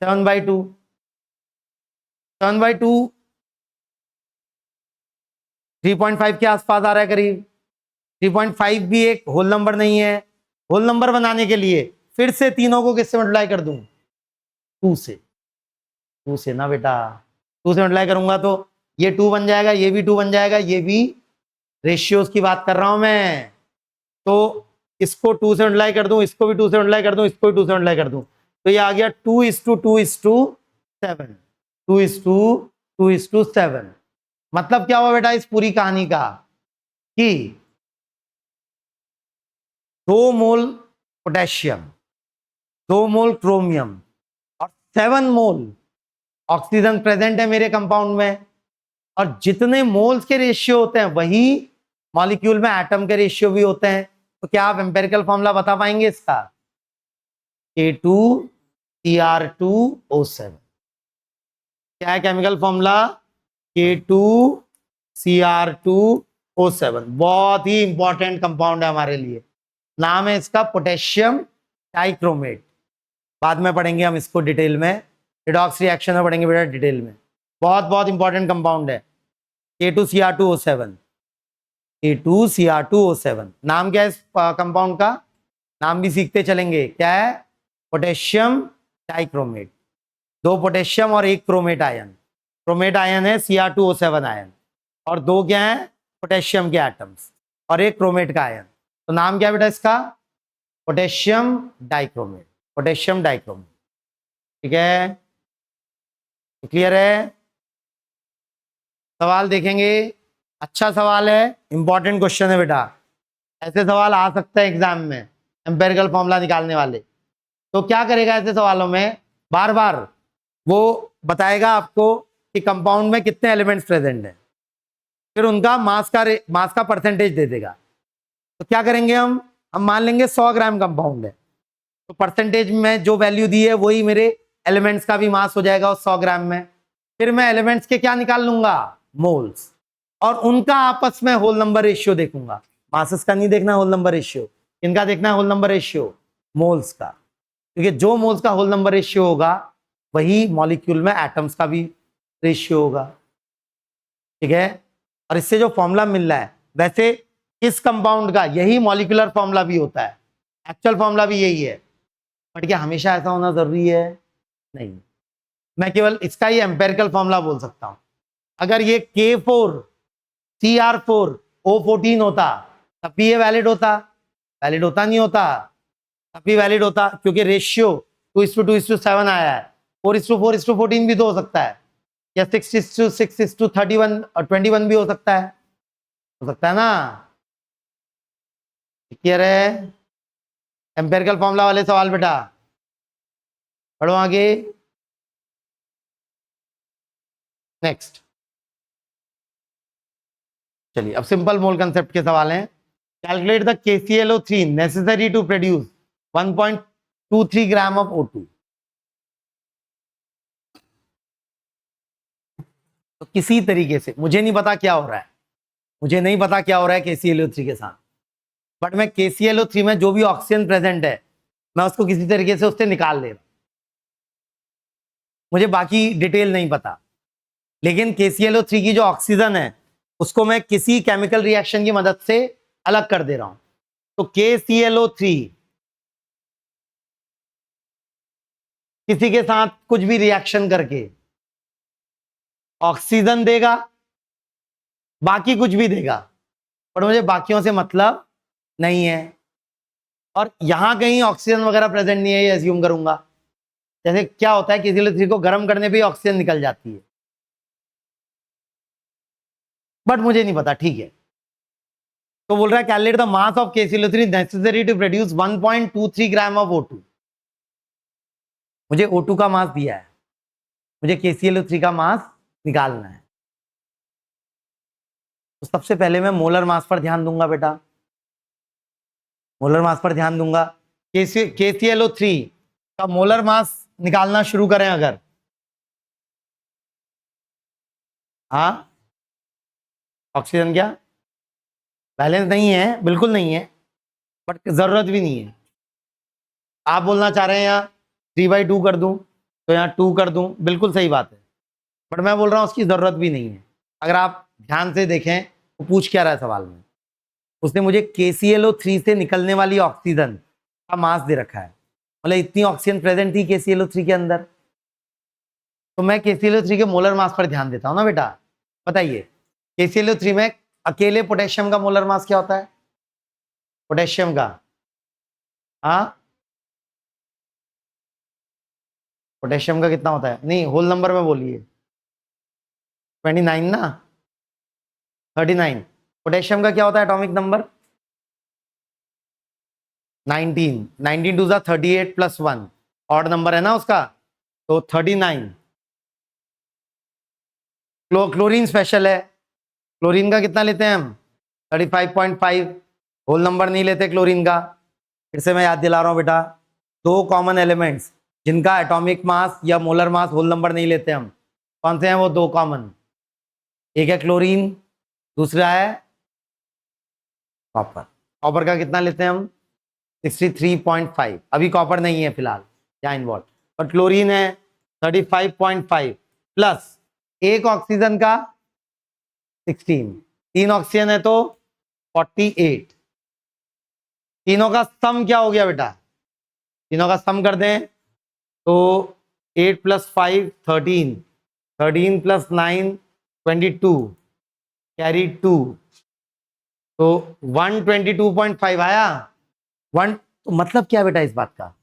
7/2, 7/2 3.5 के आसपास आ रहा है करीब। 3.5 भी एक होल नंबर नहीं है। होल नंबर बनाने के लिए फिर से तीनों को किससे मल्टीप्लाई कर दूं, 2 से। 2 से ना बेटा, 2 से मल्टीप्लाई करूंगा तो ये 2 बन जाएगा, ये भी 2 बन जाएगा, ये भी, रेशियोज की बात कर रहा हूं मैं। तो इसको 2 से मल्टीप्लाई कर दूं, इसको भी 2 से मल्टीप्लाई कर दूं, इसको भी 2 से मल्टीप्लाई कर दूं, तो ये आ गया 2:2:7, 2:2:7। मतलब क्या हुआ बेटा इस पूरी कहानी का, कि 2 मोल पोटेशियम, 2 मोल क्रोमियम और 7 मोल ऑक्सीजन प्रेजेंट है मेरे कंपाउंड में। और जितने मोल्स के रेशियो होते हैं वही मॉलिक्यूल में एटम के रेशियो भी होते हैं। तो क्या आप एम्पेरिकल फॉर्मूला बता पाएंगे इसका, K2Cr2O7। क्या है केमिकल फॉर्मूला, K2Cr2O7। बहुत ही इंपॉर्टेंट कंपाउंड है हमारे लिए। नाम है इसका पोटेशियम डाइक्रोमेट। बाद में पढ़ेंगे हम इसको डिटेल में, रिडॉक्स रिएक्शन में पढ़ेंगे बेटा डिटेल में। बहुत बहुत इंपॉर्टेंट कंपाउंड है K2Cr2O7। K2Cr2O7 नाम क्या है इस कंपाउंड का, नाम भी सीखते चलेंगे। क्या है, पोटेशियम डाइक्रोमेट। 2 पोटेशियम और 1 क्रोमेट आयन। क्रोमेट आयन है Cr2O7 आयन, और 2 क्या है, पोटेशियम के एटम्स, और 1 क्रोमेट का आयन। तो नाम क्या है बेटा इसका, पोटेशियम डाइक्रोमेट। पोटेशियम डाइक्रोमेट, ठीक है, क्लियर है। सवाल देखेंगे, अच्छा सवाल है, इंपॉर्टेंट क्वेश्चन है बेटा। ऐसे सवाल आ सकते हैं एग्जाम में, एम्पेरिकल फॉर्मूला निकालने वाले। तो क्या करेगा ऐसे सवालों में, बार बार वो बताएगा आपको कि कंपाउंड में कितने एलिमेंट्स प्रेजेंट हैं, फिर उनका मास का परसेंटेज दे देगा। तो क्या करेंगे हम मान लेंगे 100 ग्राम कंपाउंड है, तो परसेंटेज में जो वैल्यू दी है वही मेरे एलिमेंट्स का भी मास हो जाएगा उस 100 ग्राम में। फिर मैं एलिमेंट्स के क्या निकाल लूंगा, मोल्स, और उनका आपस में होल नंबर रेशियो देखूंगा। मासेस का नहीं देखना होल नंबर रेशियो, इनका देखना है होल नंबर रेशियो, मोल्स का। क्योंकि जो मोल्स का होल नंबर रेशियो होगा वही मॉलिक्यूल में एटम्स का भी रेशियो होगा, ठीक है। और इससे जो फॉर्मूला मिल रहा है, वैसे इस कंपाउंड का यही मॉलिक्यूलर फॉर्मूला भी होता है, एक्चुअल फॉर्मूला भी यही है। बट क्या हमेशा ऐसा होना जरूरी है, नहीं। मैं केवल इसका ही एम्पेरिकल फॉर्मूला बोल सकता हूं। अगर ये K4Cr4O14 होता तब भी ये वैलिड होता, वैलिड होता नहीं होता, तब भी वैलिड होता, क्योंकि रेशियो 2:2:7 आया है। 4:4:14 भी तो हो सकता है, या 6:6:31 और 21 भी हो सकता है ना। क्लियर है, एम्पेरिकल फॉर्मूला वाले सवाल बेटा। पढ़ो आगे, नेक्स्ट। चलिए अब सिंपल मोल कंसेप्ट के सवाल हैं। Calculate the KClO3 necessary to produce 1.23 gram of O2। तो किसी तरीके से, मुझे नहीं पता क्या हो रहा है, मुझे नहीं पता क्या हो रहा है KClO3 के साथ, बट मैं KClO3 में जो भी ऑक्सीजन प्रेजेंट है मैं उसको किसी तरीके से उससे निकाल ले रहा हूं। मुझे बाकी डिटेल नहीं पता, लेकिन KClO3 की जो ऑक्सीजन है उसको मैं किसी केमिकल रिएक्शन की मदद से अलग कर दे रहा हूं। तो KClO3 किसी के साथ कुछ भी रिएक्शन करके ऑक्सीजन देगा, बाकी कुछ भी देगा, पर मुझे बाकियों से मतलब नहीं है। और यहां कहीं ऑक्सीजन वगैरह प्रेजेंट नहीं है ये एज्यूम करूंगा। जैसे क्या होता है, KClO3 को गर्म करने पे ऑक्सीजन निकल जाती है, बट मुझे नहीं पता, ठीक है। तो बोल रहा है calculate the mass of KClO3 necessary to produce 1.23 gram of O2। मुझे O2 का मास दिया है, मुझे KClO3 का मास निकालना है। तो सबसे पहले मैं मोलर मास पर ध्यान दूंगा बेटा, मोलर मास पर ध्यान दूंगा। KClO3 का मोलर मास निकालना शुरू करें अगर, हाँ ऑक्सीजन क्या बैलेंस नहीं है, बिल्कुल नहीं है, बट जरूरत भी नहीं है। आप बोलना चाह रहे हैं यहाँ 3/2 कर दूं तो यहाँ 2 कर दूं, बिल्कुल सही बात है, बट मैं बोल रहा हूँ उसकी जरूरत भी नहीं है। अगर आप ध्यान से देखें तो पूछ क्या रहा है सवाल में, उसने मुझे KClO3 से निकलने वाली ऑक्सीजन का मास दे रखा है, मतलब इतनी ऑक्सीजन प्रेजेंट थी KClO3 के अंदर, तो मैं KClO3 के मोलर मास पर ध्यान देता हूं ना बेटा। बताइए KClO3 में अकेले पोटेशियम का मोलर मास क्या होता है, पोटेशियम का, हाँ पोटेशियम का कितना होता है, नहीं होल नंबर में बोलिए, 29 ना, 39। पोटेशियम का क्या होता है atomic number, 19, 19 to 38 plus 1, odd number है ना उसका, तो 39। क्लोरीन स्पेशल है, क्लोरीन का कितना लेते हैं हम, 35.5, होल नंबर नहीं लेते क्लोरीन का। फिर से मैं याद दिला रहा हूं बेटा, दो कॉमन एलिमेंट्स जिनका एटॉमिक मास या मोलर मास होल नंबर नहीं लेते हम, कौन से हैं वो दो कॉमन, एक है क्लोरीन, दूसरा है कॉपर। कॉपर का कितना लेते हैं हम, 63.5, अभी कॉपर नहीं है फिलहाल यहाँ इन्वॉल्व, पर क्लोरीन है 35.5 प्लस एक ऑक्सीजन का 16, 3 ऑक्सीजन है तो 48। तीनों का सम क्या हो गया बेटा, तीनों का सम कर दें तो 8 प्लस 5 13, 13 प्लस 9 22, कैरी 2, तो 122.5 आया। तो मतलब क्या बेटा इस बात का,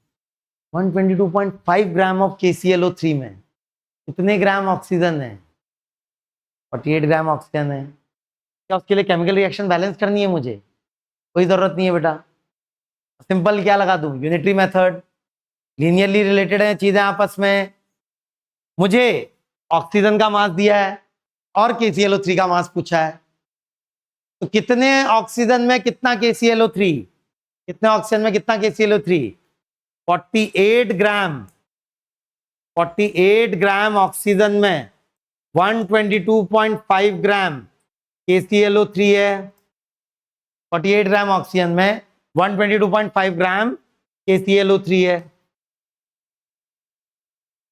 122.5 ग्राम ऑफ KClO3 में कितने ग्राम ऑक्सीजन है, 48 ग्राम ऑक्सीजन है। क्या उसके लिए केमिकल रिएक्शन बैलेंस करनी है मुझे, कोई जरूरत नहीं है बेटा, सिंपल क्या लगा दूं, यूनिटरी मेथड, लीनियरली रिलेटेड है चीजें आपस में। मुझे ऑक्सीजन का मास दिया है और KClO3 का मास पूछा है, तो कितने ऑक्सीजन में कितना KClO3, कितने ऑक्सीजन में कितना KClO3, 48 ग्राम, 48 ग्राम ऑक्सीजन में 122.5 ग्राम KClO3 है, 48 ग्राम ऑक्सीजन में 122.5 ग्राम KClO3 है।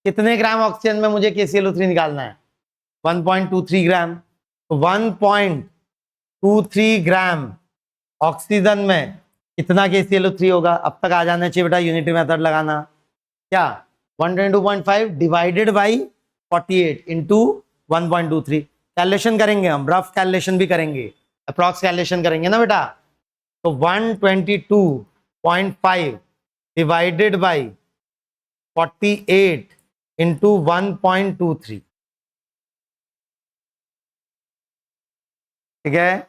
कितने ग्राम ऑक्सीजन में मुझे KClO3 निकालना है, 1.23 ग्राम, तो 1.23 ग्राम ऑक्सीजन में कितना KClO3 होगा। अब तक आ जाना चाहिए बेटा यूनिटरी मेथड लगाना, क्या 122.5 डिवाइडेड बाई 48 इंटू 1.23, कैलकुलेशन करेंगे हम, रफ कैलकुलेशन भी करेंगे, अप्रॉक्स कैलकुलेशन करेंगे ना बेटा। तो 122.5 डिवाइडेड बाई 48 इंटू 1.23, ठीक है,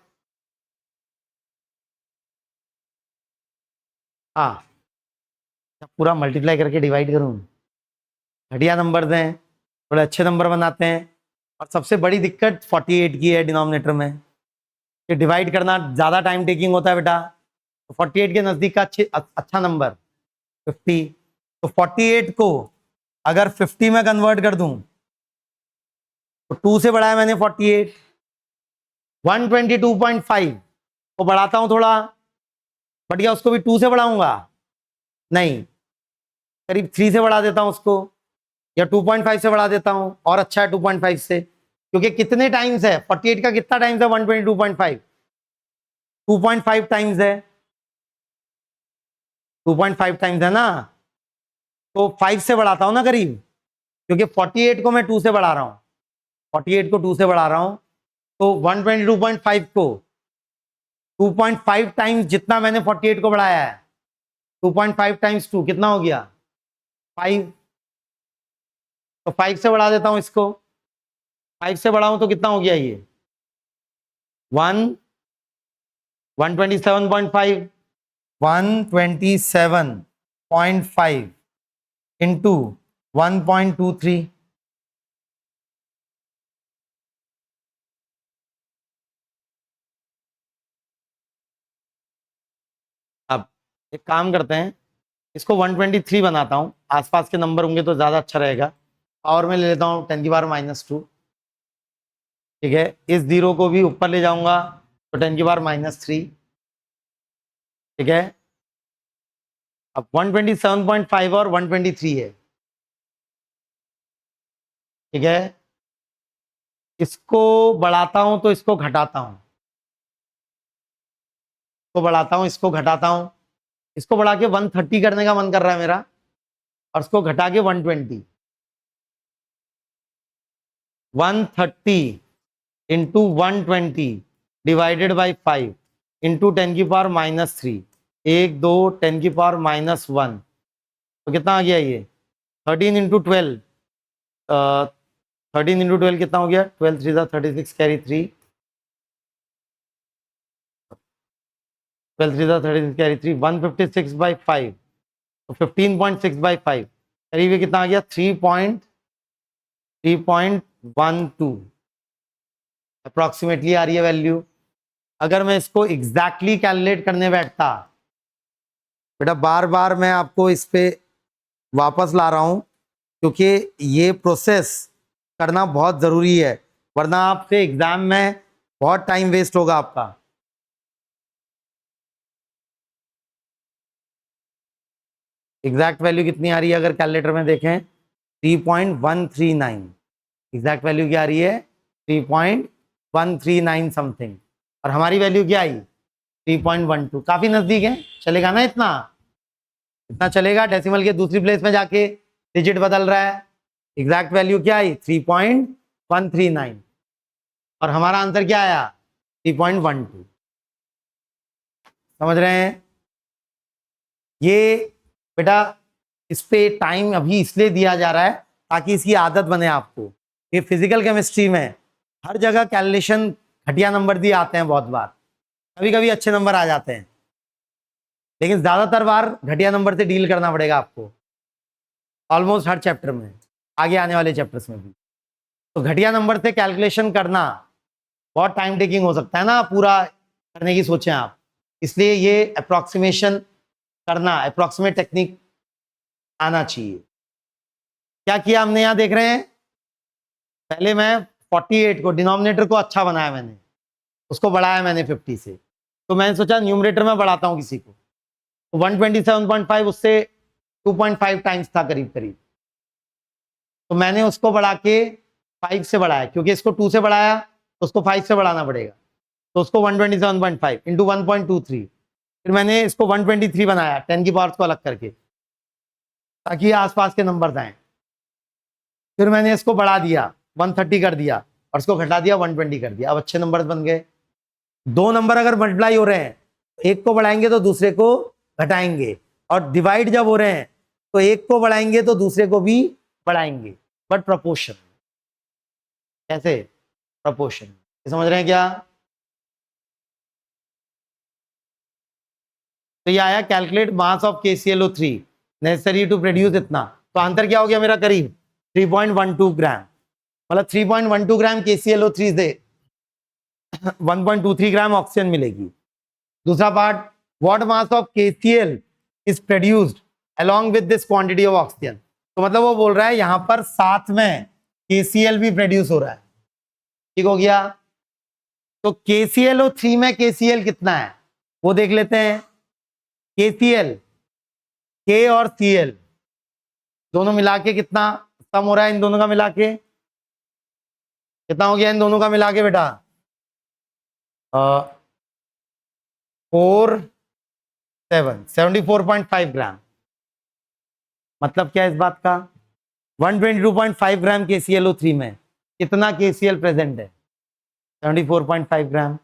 हाँ पूरा मल्टीप्लाई करके डिवाइड करूं, घटिया नंबर दें, थोड़े अच्छे नंबर बनाते हैं। और सबसे बड़ी दिक्कत 48 की है डिनोमिनेटर में, कि डिवाइड करना ज़्यादा टाइम टेकिंग होता है बेटा, तो 48 के नज़दीक का अच्छा नंबर 50, तो 48 को अगर 50 में कन्वर्ट कर दूं तो 2 से बढ़ाया मैंने 48, 122.5 को बढ़ाता हूं थोड़ा, बट क्या उसको भी 2 से बढ़ाऊंगा, नहीं करीब 3 से बढ़ा देता हूं उसको, या 2.5 से बढ़ा देता हूं, और अच्छा है 2.5 से, क्योंकि कितने टाइम्स है 48 का, कितना टाइम्स है 122.5, 2.5 टाइम्स है, 2.5 टाइम्स है ना, तो 5 से बढ़ाता हूं ना करीब, क्योंकि 48 को मैं 2 से बढ़ा रहा हूं, 48 को 2 से बढ़ा रहा हूं, तो 122.5 को 2.5 टाइम्स जितना मैंने 48 को बढ़ाया है, 2.5 टाइम्स 2 कितना हो गया 5, तो 5 से बढ़ा देता हूं इसको, 5 से बढ़ाऊं तो कितना हो गया ये 127.5, 127.5 इंटू 1.23, अब एक काम करते हैं, इसको 123 बनाता हूं, आसपास के नंबर होंगे तो ज्यादा अच्छा रहेगा। पावर में ले लेता हूं 10⁻²। ठीक है, इस 0 को भी ऊपर ले जाऊंगा तो 10⁻3। ठीक है, अब 127.5 और 123 है। ठीक है, इसको बढ़ाता हूं तो इसको घटाता हूं, इसको बढ़ाता हूं, इसको घटाता हूं, इसको बढ़ा के 130 करने का मन कर रहा है मेरा, और इसको घटा के 120। 130 इंटू 120 डिवाइडेड बाई 5 इंटू 10⁻3, 1 2 10⁻1, तो कितना आ गया ये? 13 इंटू 12, 13 इंटू 12 कितना हो गया? 12 3 36, कैरी 3, 12 3 36 कैरी 3, 156/5, तो 15.6/5, करीब ये कितना आ गया? 3.12 अप्रोक्सीमेटली आ रही है वैल्यू। अगर मैं इसको एग्जैक्टली कैलकुलेट करने बैठता, बेटा बार बार मैं आपको इस पे वापस ला रहा हूं, क्योंकि ये प्रोसेस करना बहुत ज़रूरी है, वरना आपसे एग्जाम में बहुत टाइम वेस्ट होगा आपका। एग्जैक्ट वैल्यू कितनी आ रही है अगर कैलकुलेटर में देखें? 3.139। एग्जैक्ट वैल्यू क्या आ रही है? 3.139 समथिंग, और हमारी वैल्यू क्या आई? 3.12। काफी नजदीक है, चलेगा ना? इतना इतना चलेगा। डेसिमल के दूसरी प्लेस में जाके डिजिट बदल रहा है। एग्जैक्ट वैल्यू क्या आई? 3.139, और हमारा आंसर क्या आया? 3.12। समझ रहे हैं? ये बेटा इस पे टाइम अभी इसलिए दिया जा रहा है ताकि इसकी आदत बने आपको। ये फिजिकल केमिस्ट्री में हर जगह कैलकुलेशन घटिया नंबर दिए आते हैं, बहुत बार, कभी कभी अच्छे नंबर आ जाते हैं, लेकिन ज्यादातर बार घटिया नंबर से डील करना पड़ेगा आपको, ऑलमोस्ट हर चैप्टर में, आगे आने वाले चैप्टर्स में भी। तो घटिया नंबर से कैलकुलेशन करना बहुत टाइम टेकिंग हो सकता है ना, पूरा करने की सोचें आप, इसलिए ये अप्रोक्सीमेशन करना, अप्रोक्सीमेट टेक्निक आना चाहिए। क्या किया हमने? यहां देख रहे हैं, पहले मैं 48 को, डिनोमिनेटर को अच्छा बनाया मैंने, उसको बढ़ाया मैंने 50 से, तो मैंने सोचा न्यूमरेटर में बढ़ाता हूं किसी को, तो 127.5 उससे 2.5 टाइम्स था करीब करीब, तो मैंने उसको बढ़ा के 5 से बढ़ाया, क्योंकि इसको 2 से बढ़ाया तो उसको 5 से बढ़ाना पड़ेगा, तो उसको 127.5 इंटू 1.23, फिर मैंने इसको 123 बनाया 10 की पावर को अलग करके, ताकि आसपास के नंबर आए। फिर मैंने इसको बढ़ा दिया, 130 कर दिया, और इसको घटा दिया, 120 कर दिया। अब अच्छे नंबर बन गए। दो नंबर अगर मल्टीप्लाई हो रहे हैं, एक को बढ़ाएंगे तो दूसरे को घटाएंगे, और डिवाइड जब हो रहे हैं तो एक को बढ़ाएंगे तो दूसरे को भी बढ़ाएंगे, बट प्रोपोर्शन। कैसे? प्रोपोर्शन। समझ रहे हैं क्या? तो ये आया calculate mass of KClO3 necessary to produce इतना, तो आंसर क्या हो गया मेरा? करीब 3.12 ग्राम, मतलब 3.12 ग्राम KClO3 से 1.23 ग्राम ऑक्सीजन मिलेगी। दूसरा part, what mass of KCl is produced along with this quantity of oxygen, तो मतलब वो बोल रहा है यहां पर साथ में KCl भी प्रोड्यूस हो रहा है। ठीक हो गया? तो KClO3 में KCl कितना है वो देख लेते हैं। KCl, K और Cl दोनों मिला के कितना सम हो रहा है? इन दोनों का मिला के कितना हो गया? इन दोनों का मिला के बेटा 74.5 ग्राम। मतलब क्या है इस बात का? 122.5 ग्राम KClO3 में कितना KCl प्रेजेंट है? 74.5 ग्राम।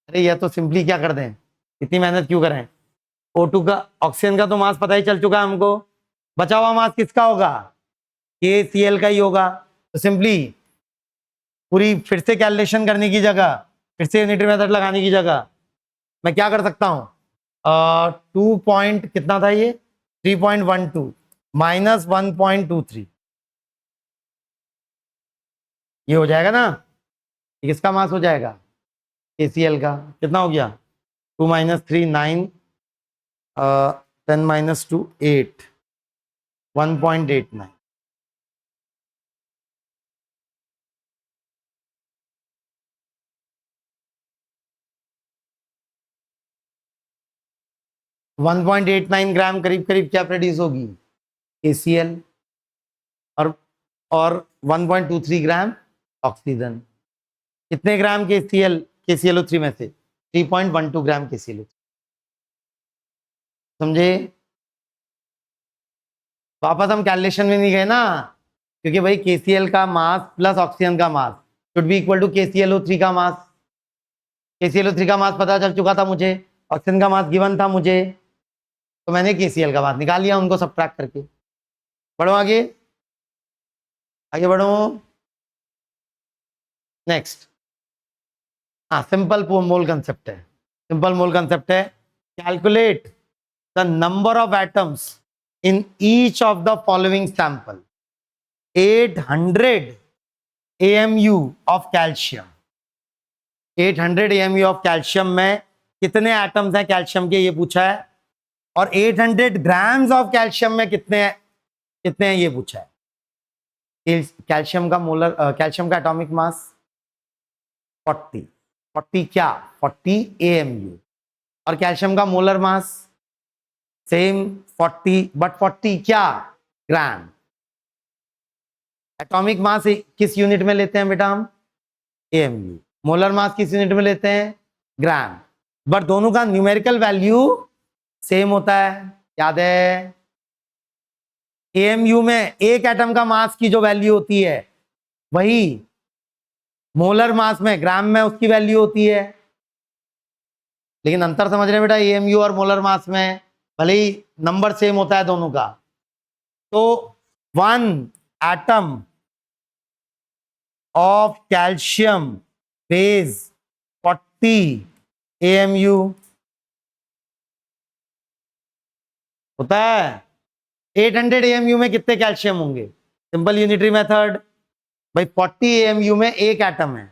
अरे यह तो सिंपली क्या कर दें, इतनी मेहनत क्यों करें? O2 का, ऑक्सीजन का तो मास पता ही चल चुका है हमको, बचा हुआ मास किसका होगा? KCl का ही होगा। तो सिंपली पूरी फिर से कैलकुलेशन करने की जगह, फिर से यूनिटरी मेथड लगाने की जगह मैं क्या कर सकता हूं? 2 पॉइंट कितना था ये? 3.12 माइनस 1.23, ये हो जाएगा ना, ये किसका मास हो जाएगा, KCl का। कितना हो गया, 2 माइनस 3 9, 10 माइनस 2 8, 1.89। वन 1.89 ग्राम करीब करीब क्या प्रोड्यूस होगी, KCl, और 1.23 ग्राम ऑक्सीजन। कितने ग्राम KClO3 में से, 3.12 ग्राम KClO3। समझे, वापस हम कैलकुलेशन में नहीं गए ना, क्योंकि भाई KCl का मास प्लस ऑक्सीजन का mass should be equal to KClO3 का मास। KClO3 का मास पता चल चुका था मुझे, ऑक्सीजन का मास गिवन था मुझे, तो मैंने KCl का मास निकाल लिया उनको सब्ट्रैक्ट करके। बढ़ो आगे, आगे बढ़ो। नेक्स्ट, हाँ सिंपल मोल कंसेप्ट है, सिंपल मोल कंसेप्ट है। Calculate the number of atoms in each of the following sample. 800 AMU of calcium, 800 AMU of calcium में कितने एटम्स हैं कैल्शियम के, ये पूछा है। और 800 ग्राम्स ऑफ कैल्शियम में कितने हैं ये पूछा है। कैल्शियम का मोलर, कैल्शियम का एटॉमिक मास 40 क्या, 40 AMU, और कैल्शियम का मोलर मास सेम 40, बट 40 क्या, ग्राम। एटॉमिक मास किस यूनिट में लेते हैं बेटा हम, AMU। मोलर मास किस यूनिट में लेते हैं, ग्राम। बट दोनों का न्यूमेरिकल वैल्यू सेम होता है, याद है। AMU में एक एटम का मास की जो वैल्यू होती है वही मोलर मास में, ग्राम में उसकी वैल्यू होती है। लेकिन अंतर समझ रहे हैं बेटा, AMU और मोलर मास में भले ही नंबर सेम होता है दोनों का। तो 1 atom of calcium weighs 40 AMU होता है। 800 AMU में कितने कैल्शियम होंगे, सिंपल यूनिटरी मेथड, भाई 40 AMU में एक एटम है,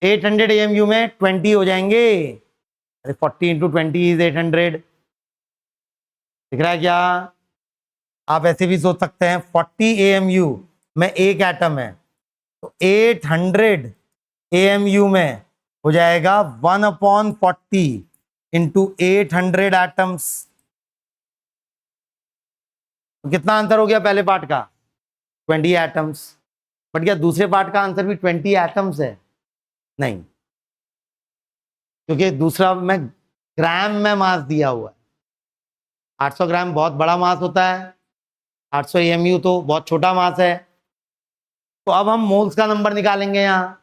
800 AMU में 20 हो जाएंगे। अरे 40 इंटू 20 इज 800, दिख रहा है क्या। आप ऐसे भी सोच सकते हैं 40 AMU में एक एटम है, तो 800 AMU में हो जाएगा 1/40 इंटू 800 एटम्स। तो कितना आंसर हो गया पहले पार्ट का, 20 एटम्स। बट क्या दूसरे पार्ट का आंसर भी 20 एटम्स है, नहीं, क्योंकि दूसरा में ग्राम में मास दिया हुआ है। 800 ग्राम बहुत बड़ा मास होता है, 800 AMU तो बहुत छोटा मास है। तो अब हम मोल्स का नंबर निकालेंगे यहाँ।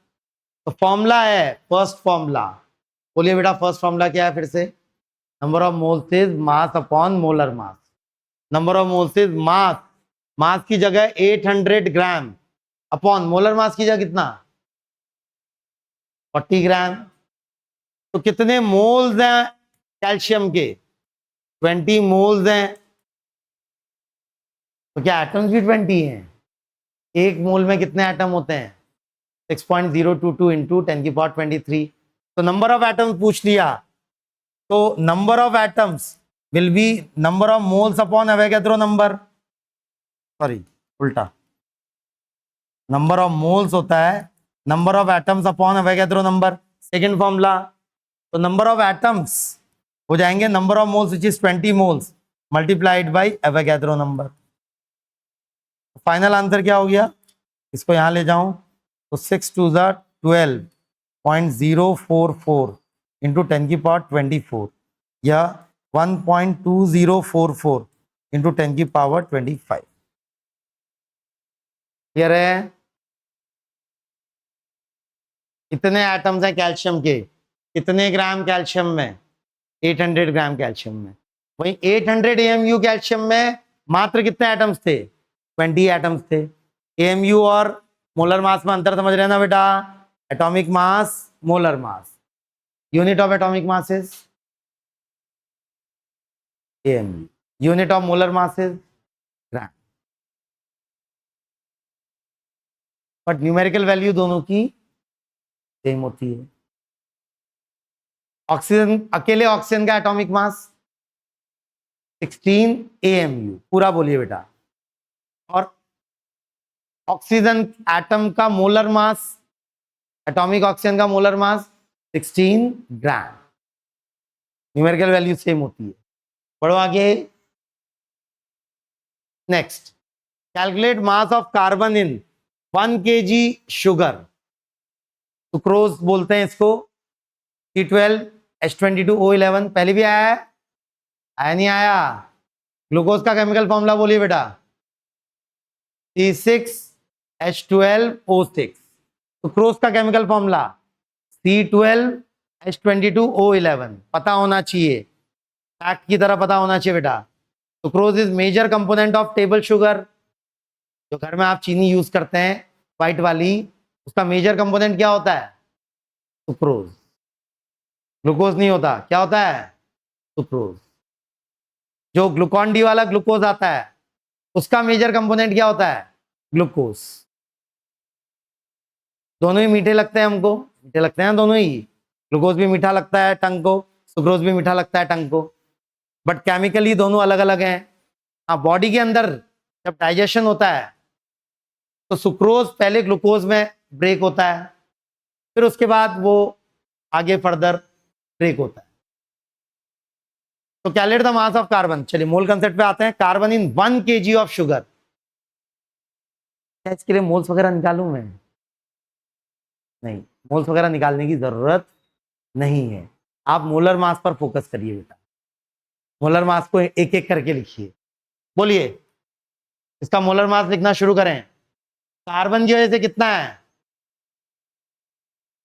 तो फॉर्मूला है, फर्स्ट फॉर्मूला, बोलिए बेटा फर्स्ट फॉर्मूला क्या है फिर से, number of moles is mass upon molar mass. Number of moles is mass, mass की जगह 800 ग्राम अपॉन मोलर मास की जगह कितना, 40 ग्राम। तो कितने मोल्स हैं कैल्शियम के, 20 मोल्स हैं। तो क्या एटम्स भी 20 हैं, एक मोल में कितने एटम होते हैं, 6.022 इंटू 10⁻23। तो नंबर ऑफ एटम्स पूछ लिया, तो number of atoms will be number of moles upon Avogadro number, sorry उल्टा, नंबर ऑफ मोल्स होता है number of atoms upon Avogadro number, second formula. तो नंबर ऑफ एटम्स हो जाएंगे number of moles which is 20 moles multiplied by Avogadro number. Final answer क्या हो गया, इसको यहां ले जाऊं तो 6 2 12.044 इंटू 10⁻24 या 1.2044 इंटू 10⁻25। क्लियर है। कितने एटम्स हैं कैल्शियम के, कितने ग्राम कैल्शियम में, 800 ग्राम कैल्शियम में। वही 800 AMU कैल्शियम में मात्र कितने एटम्स थे, 20 एटम्स थे। AMU और मोलर मास में अंतर समझ रहे हैं ना बेटा, atomic mass molar mass, unit of atomic mass is AMU, unit of molar mass is gram, but numerical value दोनों की सेम होती है। ऑक्सीजन, अकेले ऑक्सीजन का एटॉमिक मास 16 AMU, पूरा बोलिए बेटा। और ऑक्सीजन एटम का मोलर मास, एटॉमिक ऑक्सीजन का मोलर मास 16 ग्राम। न्यूमेरिकल वैल्यू सेम होती है। बढ़ो आगे। Next, calculate mass of carbon in 1 kg sugar. Sucrose बोलते हैं इसको, C12H22O11। पहले भी आया है, आया नहीं आया? ग्लूकोज का केमिकल फॉर्मूला बोलिए बेटा, C6H12O6। सुक्रोज का केमिकल फॉर्मूला C12H22O11। पता होना चाहिए, फैक्ट की तरह पता होना चाहिए बेटा। Sucrose is major component of table sugar. जो घर में आप चीनी यूज करते हैं व्हाइट वाली, उसका मेजर कंपोनेंट क्या होता है? सुक्रोज। ग्लूकोज नहीं होता, क्या होता है? सुक्रोज। जो ग्लूकॉन डी वाला ग्लूकोज आता है, उसका मेजर कंपोनेंट क्या होता है? ग्लूकोज। दोनों ही मीठे लगते हैं हमको, मीठे लगते हैं दोनों ही। ग्लूकोज भी मीठा लगता है टंग को, सुक्रोज भी मीठा लगता है टंग को, बट केमिकली दोनों अलग अलग हैं। हाँ, बॉडी के अंदर जब डाइजेशन होता है तो सुक्रोज पहले ग्लूकोज में ब्रेक होता है, फिर उसके बाद वो आगे फर्दर ब्रेक होता है। तो calculate the mass of carbon. चलिए मोल कंसेप्ट पे आते हैं। Carbon in 1 kg of sugar. क्या इसके लिए मोल्स वगैरह निकालूं मैं? नहीं, मोल्स वगैरह निकालने की जरूरत नहीं है। आप मोलर मास पर फोकस करिए बेटा। मोलर मास को एक एक करके लिखिए। बोलिए, इसका मोलर मास लिखना शुरू करें। कार्बन की वजह से कितना है?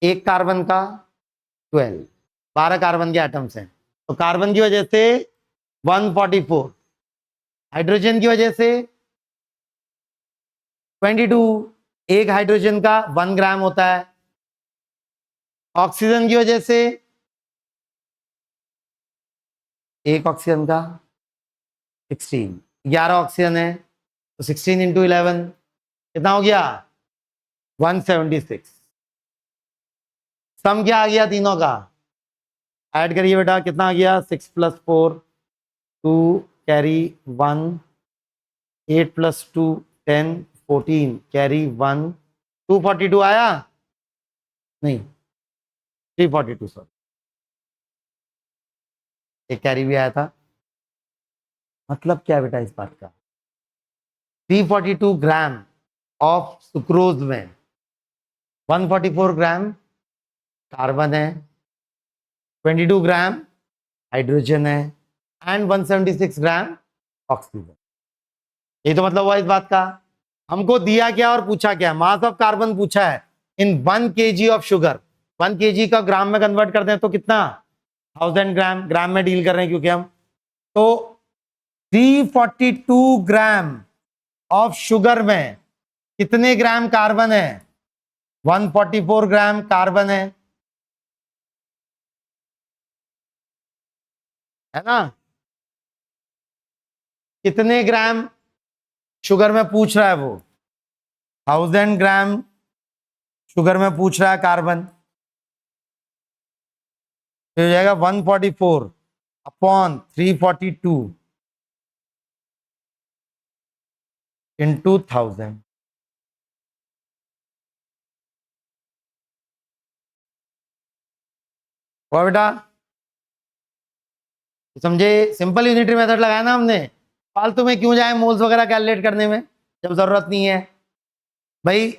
एक कार्बन का 12, 12 कार्बन के एटम्स हैं, तो कार्बन की वजह से 144, हाइड्रोजन की वजह से 22, एक हाइड्रोजन का 1 ग्राम होता है। ऑक्सीजन की वजह से एक ऑक्सीजन का 16, 11 ऑक्सीजन है, तो 16 इंटू 11 कितना हो गया? 176। सम क्या आ गया तीनों का? ऐड करिए बेटा, कितना आ गया? 6 + 4 2 कैरी 1, 8 + 2 10 14 कैरी 1, 242 आया? नहीं, 342 सर, एक कैरी भी आया था। मतलब क्या बेटा इस बात का? 342 ग्राम ऑफ सुक्रोज में 144 ग्राम कार्बन है, 22 ग्राम हाइड्रोजन है, एंड 176 ग्राम ऑक्सीजन। ये तो मतलब हुआ इस बात का। हमको दिया क्या और पूछा क्या? मास ऑफ कार्बन पूछा है इन 1 kg ऑफ शुगर। 1 kg का ग्राम में कन्वर्ट करते हैं तो कितना? 1000 ग्राम। ग्राम में डील कर रहे हैं क्योंकि हम, तो 342 ग्राम ऑफ शुगर में कितने ग्राम कार्बन है? 144 ग्राम कार्बन है ना? कितने ग्राम शुगर में पूछ रहा है वो? 1000 ग्राम शुगर में पूछ रहा है कार्बन, तो हो जाएगा 144 अपॉन 342 इंटू 1000। और बेटा समझे? सिंपल यूनिटरी मेथड लगाया ना हमने। फालतू में क्यों जाए मोल्स वगैरह कैलकुलेट करने में जब जरूरत नहीं है भाई।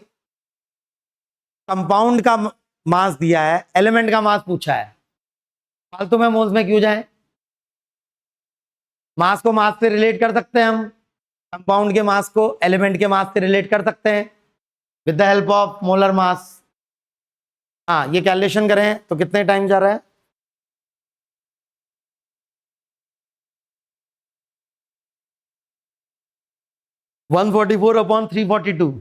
कंपाउंड का मास दिया है, एलिमेंट का मास पूछा है, फालतू में मोल्स में क्यों जाए? मास को मास से रिलेट कर सकते हैं हम, कंपाउंड के मास को एलिमेंट के मास से रिलेट कर सकते हैं with the help of molar mass. हाँ, ये कैलकुलेशन करें तो कितने टाइम जा रहा है? वन 144 अपॉन 342,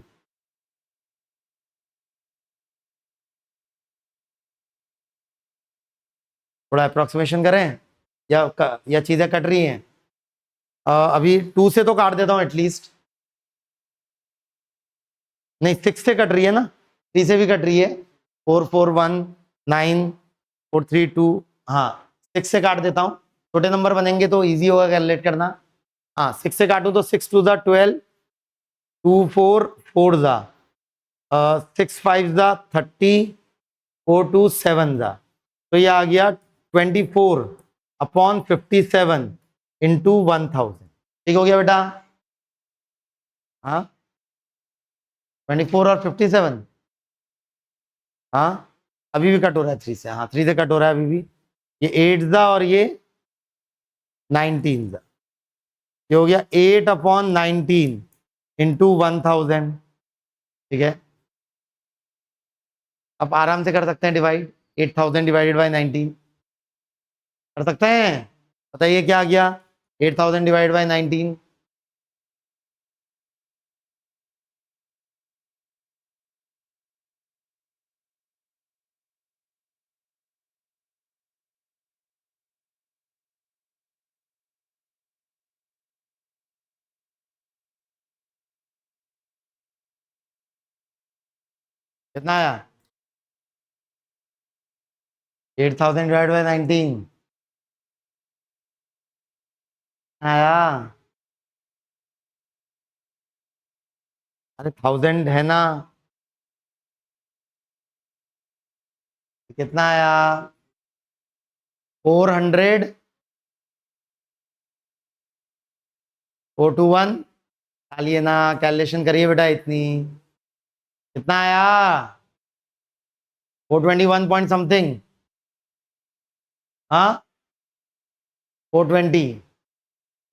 थोड़ा अप्रोक्सीमेशन करें या चीजें कट रही हैं? अभी 2 से तो काट देता हूं एटलीस्ट, नहीं 6 से कट रही है ना, 3 से भी कट रही है, 4 4 1 9 4 3 2, हाँ 6 से काट देता हूं, छोटे नंबर बनेंगे तो इजी होगा कैलकुलेट करना। हाँ 6 से काटूं तो 6 2 12, 2 4 4 6 5 30, 4 2 7 तो ये आ गया 24/57 इंटू 1000। ठीक हो गया बेटा? हाँ 24 और 57, हाँ अभी भी कट हो रहा है 3 से, हाँ 3 से कट हो रहा है अभी भी, ये 8 और ये 19 ये हो गया 8/19 इंटू 1000। ठीक है, अब आराम से कर सकते हैं डिवाइड, 8000 डिवाइडेड बाई 19 कर सकते हैं। बताइए क्या आ गया 8000 डिवाइड बाई 19? कितना आया? 8000 डिवाइड बाई 19 आया? अरे 1000 है ना, कितना आया? 400 421, डालिए ना, कैलकुलेशन करिए बेटा, इतनी कितना आया? 421 पॉइंट समथिंग, हाँ 420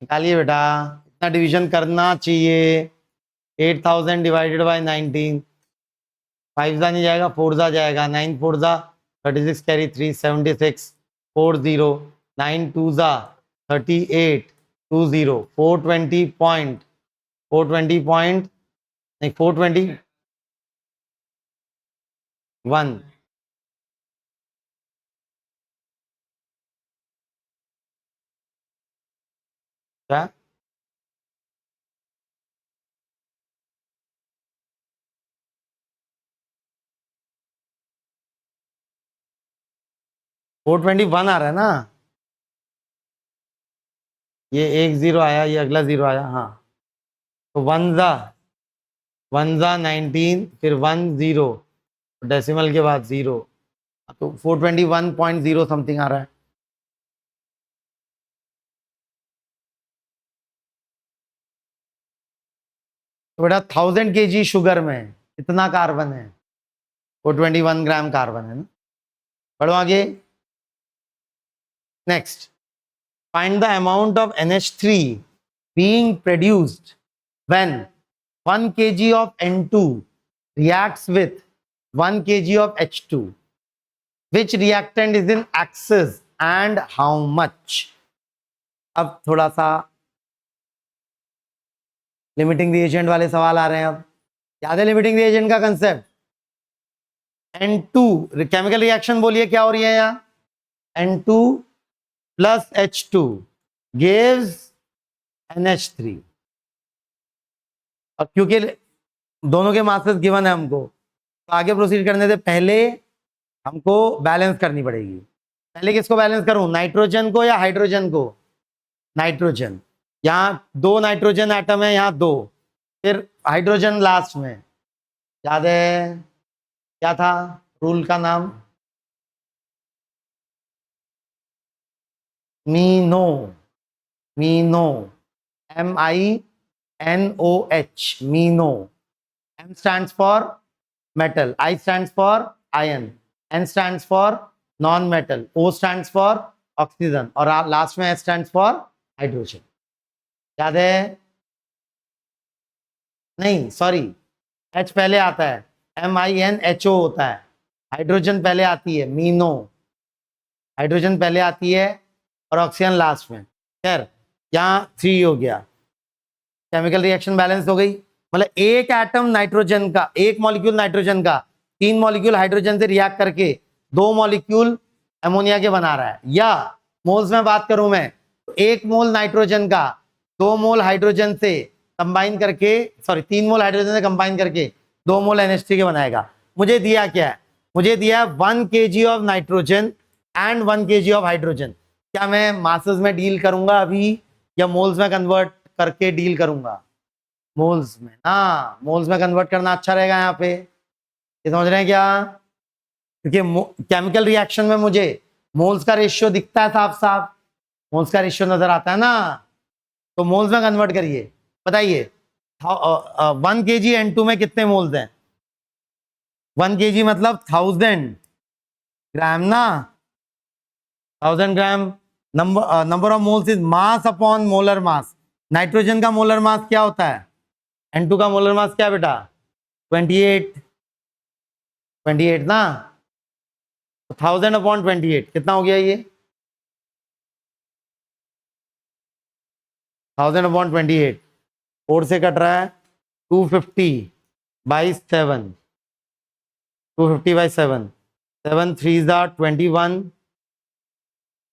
निकालिए बेटा, इतना डिवीजन करना चाहिए। 8000 डिवाइडेड बाई 19, 5 नहीं जाएगा, 4 जाएगा, 9 4 36 कैरी 3 76 40 9 2 38 20 420 पॉइंट, 420 पॉइंट नहीं 421 क्या? 421 आ रहा है ना, ये एक जीरो आया, ये अगला जीरो आया, हाँ तो 1 19 फिर 10 डेसिमल के बाद 0, तो 421.0 समथिंग आ रहा है। तो बेटा 1000 kg शुगर में कितना कार्बन है? 421 ग्राम कार्बन है ना। बढ़ो आगे, next, find the amount of NH3 being produced when 1 kg of N2 reacts with 1 kg of H2. Which reactant is in excess and how much? अब थोड़ा सा लिमिटिंग रिएजेंट वाले सवाल आ रहे हैं। अब याद है लिमिटिंग रिएजेंट का कंसेप्ट? N2 केमिकल रिएक्शन बोलिए क्या हो रही है यहाँ? N2 plus H2 gives NH3, और क्योंकि दोनों के मासेस गिवन है हमको, तो आगे प्रोसीड करने से पहले हमको बैलेंस करनी पड़ेगी। पहले किसको बैलेंस करूं, नाइट्रोजन को या हाइड्रोजन को? नाइट्रोजन, यहाँ 2 नाइट्रोजन एटम है, यहाँ 2, फिर हाइड्रोजन लास्ट में। याद है क्या था रूल का नाम? मीनो, मीनो, MINOH, मीनो। M stands for metal, I stands for iron, N stands for non-metal, O stands for oxygen, और लास्ट में S stands for hydrogen। याद है? नहीं सॉरी, H पहले आता है, MINHO होता है, हाइड्रोजन पहले आती है, मीनो, हाइड्रोजन पहले आती है और ऑक्सीजन लास्ट में। खैर यहाँ 3 हो गया, केमिकल रिएक्शन बैलेंस हो गई, मतलब एक एटम नाइट्रोजन का, एक मॉलिक्यूल नाइट्रोजन का 3 मॉलिक्यूल हाइड्रोजन से रिएक्ट करके 2 मॉलिक्यूल अमोनिया के बना रहा है। या मोल्स में बात करूं मैं तो 1 मोल नाइट्रोजन का 2 मोल हाइड्रोजन से कंबाइन करके, सॉरी 3 मोल हाइड्रोजन से कंबाइन करके 2 मोल NH3 के बनाएगा। मुझे दिया क्या है? मुझे दिया 1 kg of nitrogen and 1 kg of hydrogen. क्या मैं मासेस में डील करूंगा अभी या मोल्स में कन्वर्ट करके डील करूंगा? मोल्स में, हाँ मोल्स में कन्वर्ट करना अच्छा रहेगा यहाँ पे। ये समझ रहे हैं क्या? क्योंकि केमिकल रिएक्शन में मुझे मोल्स का रेशियो दिखता है, साफ साफ मोल्स का रेशियो नजर आता है ना, तो मोल्स में कन्वर्ट करिए। बताइए 1 kg N2 में कितने मोल्स हैं? 1 kg मतलब 1000 ग्राम ना, 1000 gram. Number of moles is mass upon molar mass. Nitrogen का मोलर मास क्या होता है? N2 का मोलर मास क्या बेटा? 28 ना, 1000 अपॉन 28 कितना हो गया ये? 1000 अपॉन 28 4 से कट रहा है, 250 बाई 7, 250 बाई 7, 7 3 21,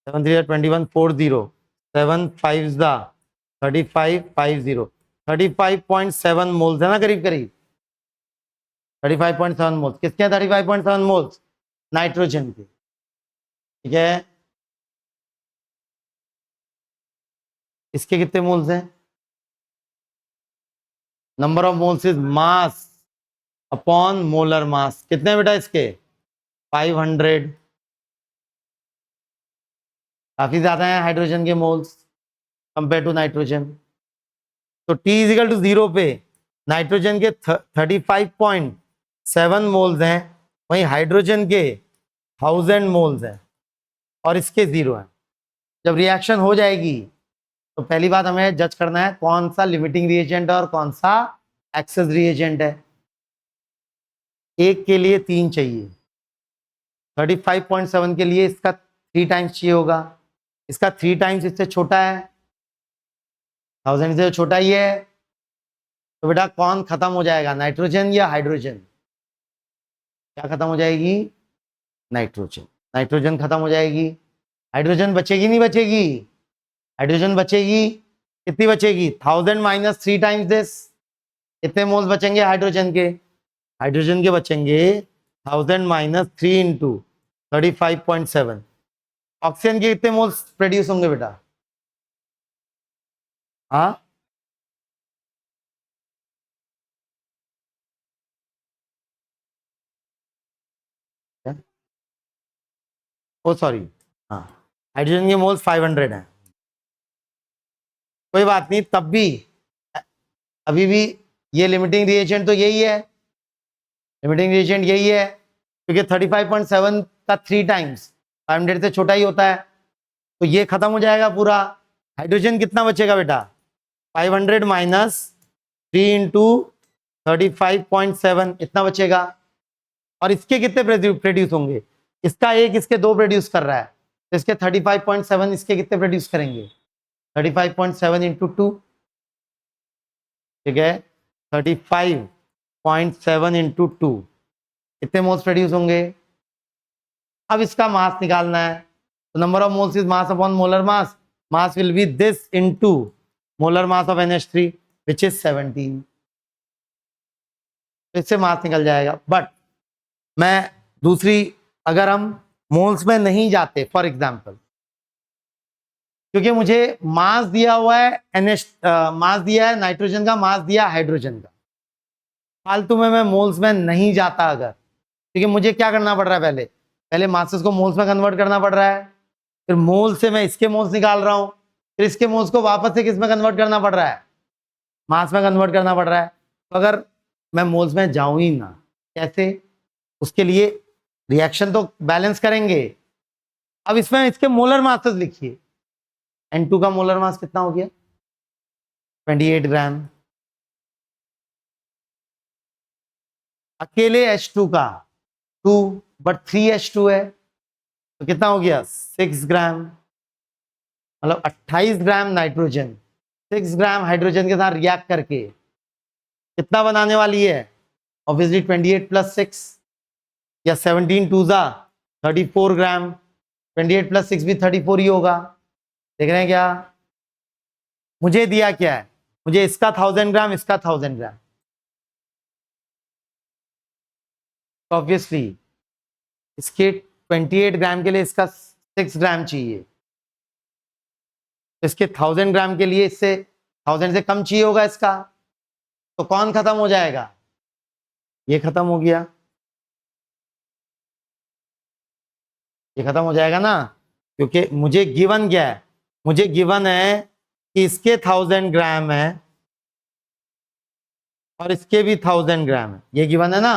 7 3 21 40, 7 5 35 50, 35.7 मोल्स है ना, करीब करीब 35.7 मोल्स। किसके हैं 35.7 मोल्स? नाइट्रोजन के। ठीक है, इसके कितने मोल्स हैं? Number of moles is mass upon molar मास। कितने बेटा इसके? 500। काफी ज्यादा है हाइड्रोजन के मोल्स कंपेयर टू नाइट्रोजन। तो T इजिकल टू 0 पे नाइट्रोजन के 35.7 मोल्स हैं, वहीं हाइड्रोजन के 1000 मोल्स हैं और इसके 0 हैं। जब रिएक्शन हो जाएगी तो पहली बात हमें जज करना है कौन सा लिमिटिंग रिएजेंट है और कौन सा एक्सेस रिएजेंट है। एक के लिए 3 चाहिए, 35.7 के लिए इसका 3 टाइम्स चाहिए होगा, इसका 3 टाइम्स इससे छोटा है, 1000 से छोटा ही है। तो बेटा कौन खत्म हो जाएगा, नाइट्रोजन या हाइड्रोजन? क्या खत्म हो जाएगी? नाइट्रोजन। नाइट्रोजन खत्म हो जाएगी, हाइड्रोजन बचेगी नहीं बचेगी? हाइड्रोजन बचेगी। कितनी बचेगी? 1000 माइनस 3 टाइम्स दिस। कितने मोल्स बचेंगे हाइड्रोजन के? हाइड्रोजन के बचेंगे 1000 माइनस 3 इंटू 35.7। ऑक्सीजन के कितने मोल्स प्रोड्यूस होंगे बेटा? हाँ, ओ सॉरी, हाँ हाइड्रोजन के मोल्स 500 हैं। कोई बात नहीं, तब भी अभी भी ये लिमिटिंग रिएजेंट तो यही है, लिमिटिंग रिएजेंट यही है, क्योंकि 35.7 का 3 टाइम्स 500 से छोटा ही होता है, तो ये खत्म हो जाएगा पूरा। हाइड्रोजन कितना बचेगा बेटा? 500 माइनस 3 इंटू 35.7 इतना बचेगा। और इसके कितने प्रोड्यूस होंगे? इसका एक, इसके 2 प्रोड्यूस कर रहा है, तो इसके 35.7 इसके कितने प्रोड्यूस करेंगे? 35.7 इंटू 2, ठीक है, 35.7 इंटू 2 कितने मोल्स प्रोड्यूस होंगे? अब इसका मास निकालना है, तो number of moles is mass upon molar mass. Mass will be this into molar mass of NH3 which is 17। तो इससे मास निकल जाएगा। बट मैं दूसरी, अगर हम मोल्स में नहीं जाते, फॉर एग्जांपल, क्योंकि मुझे मास दिया हुआ है मास दिया है नाइट्रोजन का, मास दिया हाइड्रोजन का, फालतू में मैं मोल्स में नहीं जाता अगर, क्योंकि मुझे क्या करना पड़ रहा है, पहले पहले मासेस को मोल्स में कन्वर्ट करना पड़ रहा है, फिर मोल से मैं इसके मोल्स निकाल रहा हूं, फिर इसके मोल्स को वापस से किस में कन्वर्ट करना पड़ रहा है? मास में कन्वर्ट करना पड़ रहा है। तो अगर मैं मोल्स में जाऊं ही ना, कैसे? उसके लिए रिएक्शन तो बैलेंस करेंगे। अब इसमें इसके मोलर मासेस लिखिए। N2 का मोलर मास कितना हो गया? 28 ग्राम। अकेले H2 का 2, बट 3H2 है, तो कितना हो गया? 6 ग्राम। मतलब 28 ग्राम नाइट्रोजन 6 ग्राम हाइड्रोजन के साथ रिएक्ट करके कितना बनाने वाली है? ऑब्वियसली 28 प्लस 6 या 17 टू जा 34 ग्राम। 28 प्लस 6 भी 34 ही होगा। देख रहे हैं क्या? मुझे दिया क्या है, मुझे इसका 1000 ग्राम, इसका 1000 ग्राम, ऑब्वियसली इसके 28 ग्राम के लिए इसका 6 ग्राम चाहिए, इसके 1000 ग्राम के लिए इससे 1000 से कम चाहिए होगा इसका, तो कौन खत्म हो जाएगा, ये खत्म हो गया, ये खत्म हो जाएगा ना, क्योंकि मुझे गिवन क्या है, मुझे गिवन है कि इसके 1000 ग्राम है और इसके भी 1000 ग्राम है, ये गिवन है ना,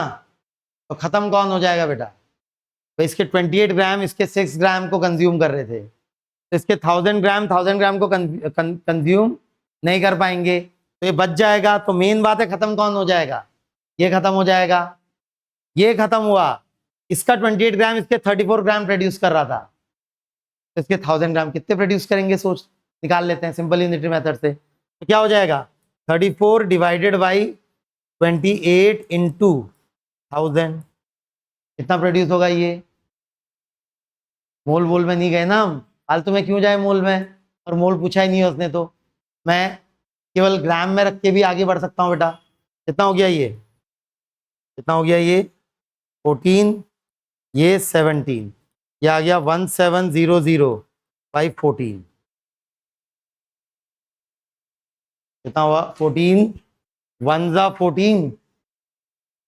तो खत्म कौन हो जाएगा बेटा, तो इसके 28 ग्राम इसके 6 ग्राम को कंज्यूम कर रहे थे, तो इसके 1000 ग्राम को कंज्यूम नहीं कर पाएंगे, तो ये बच जाएगा, तो मेन बात है खत्म कौन हो जाएगा, ये खत्म हो जाएगा, ये खत्म हुआ, इसका 28 ग्राम इसके 34 ग्राम प्रोड्यूस कर रहा था, तो इसके 1000 ग्राम कितने प्रोड्यूस करेंगे, सोच निकाल लेते हैं सिंपल यूनिटरी मेथड से, तो क्या हो जाएगा 34 डिवाइडेड बाई 28 इंटू 1000, कितना प्रोड्यूस होगा, ये मोल में नहीं गए ना हम, फालतू में क्यों जाए मोल में, और मोल पूछा ही नहीं है उसने, तो मैं केवल ग्राम में रख के भी आगे बढ़ सकता हूँ बेटा, कितना हो गया ये, कितना हो गया ये 14, ये 17, ये आ गया 1700 बाई 14, कितना हुआ 14 1 जा 14,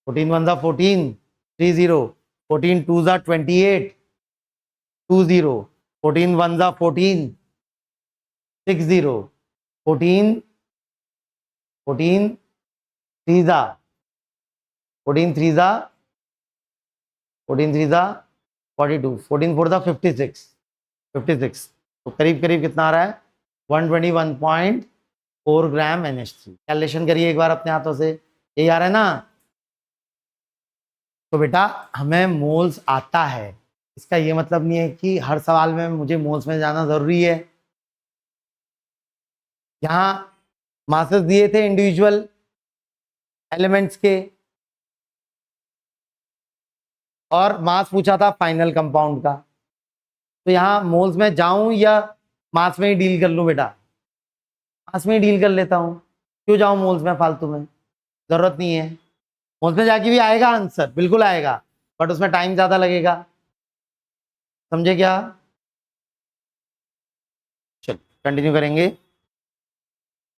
14 1 जा 14, 30, 14 2 जा 28, 20, 14 1 जा 14, 60, 14 14 3 जा 14 3 जा 14 3 जा 42, 14 4 जा 56, तो करीब करीब कितना आ रहा है 121.4 ग्राम NH3, कैलकुलेशन करिए एक बार अपने हाथों से, यही आ रहा है ना, तो बेटा हमें मोल्स आता है, इसका ये मतलब नहीं है कि हर सवाल में मुझे मोल्स में जाना जरूरी है, यहाँ मासेस दिए थे इंडिविजुअल एलिमेंट्स के और मास पूछा था फाइनल कंपाउंड का, तो यहाँ मोल्स में जाऊं या मास में ही डील कर लूं बेटा, मास में ही डील कर लेता हूं, क्यों जाऊं मोल्स में फालतू में, जरूरत नहीं है, मोल्स में जाके भी आएगा आंसर, बिल्कुल आएगा, बट उसमें टाइम ज्यादा लगेगा, समझे क्या, चलो कंटिन्यू करेंगे।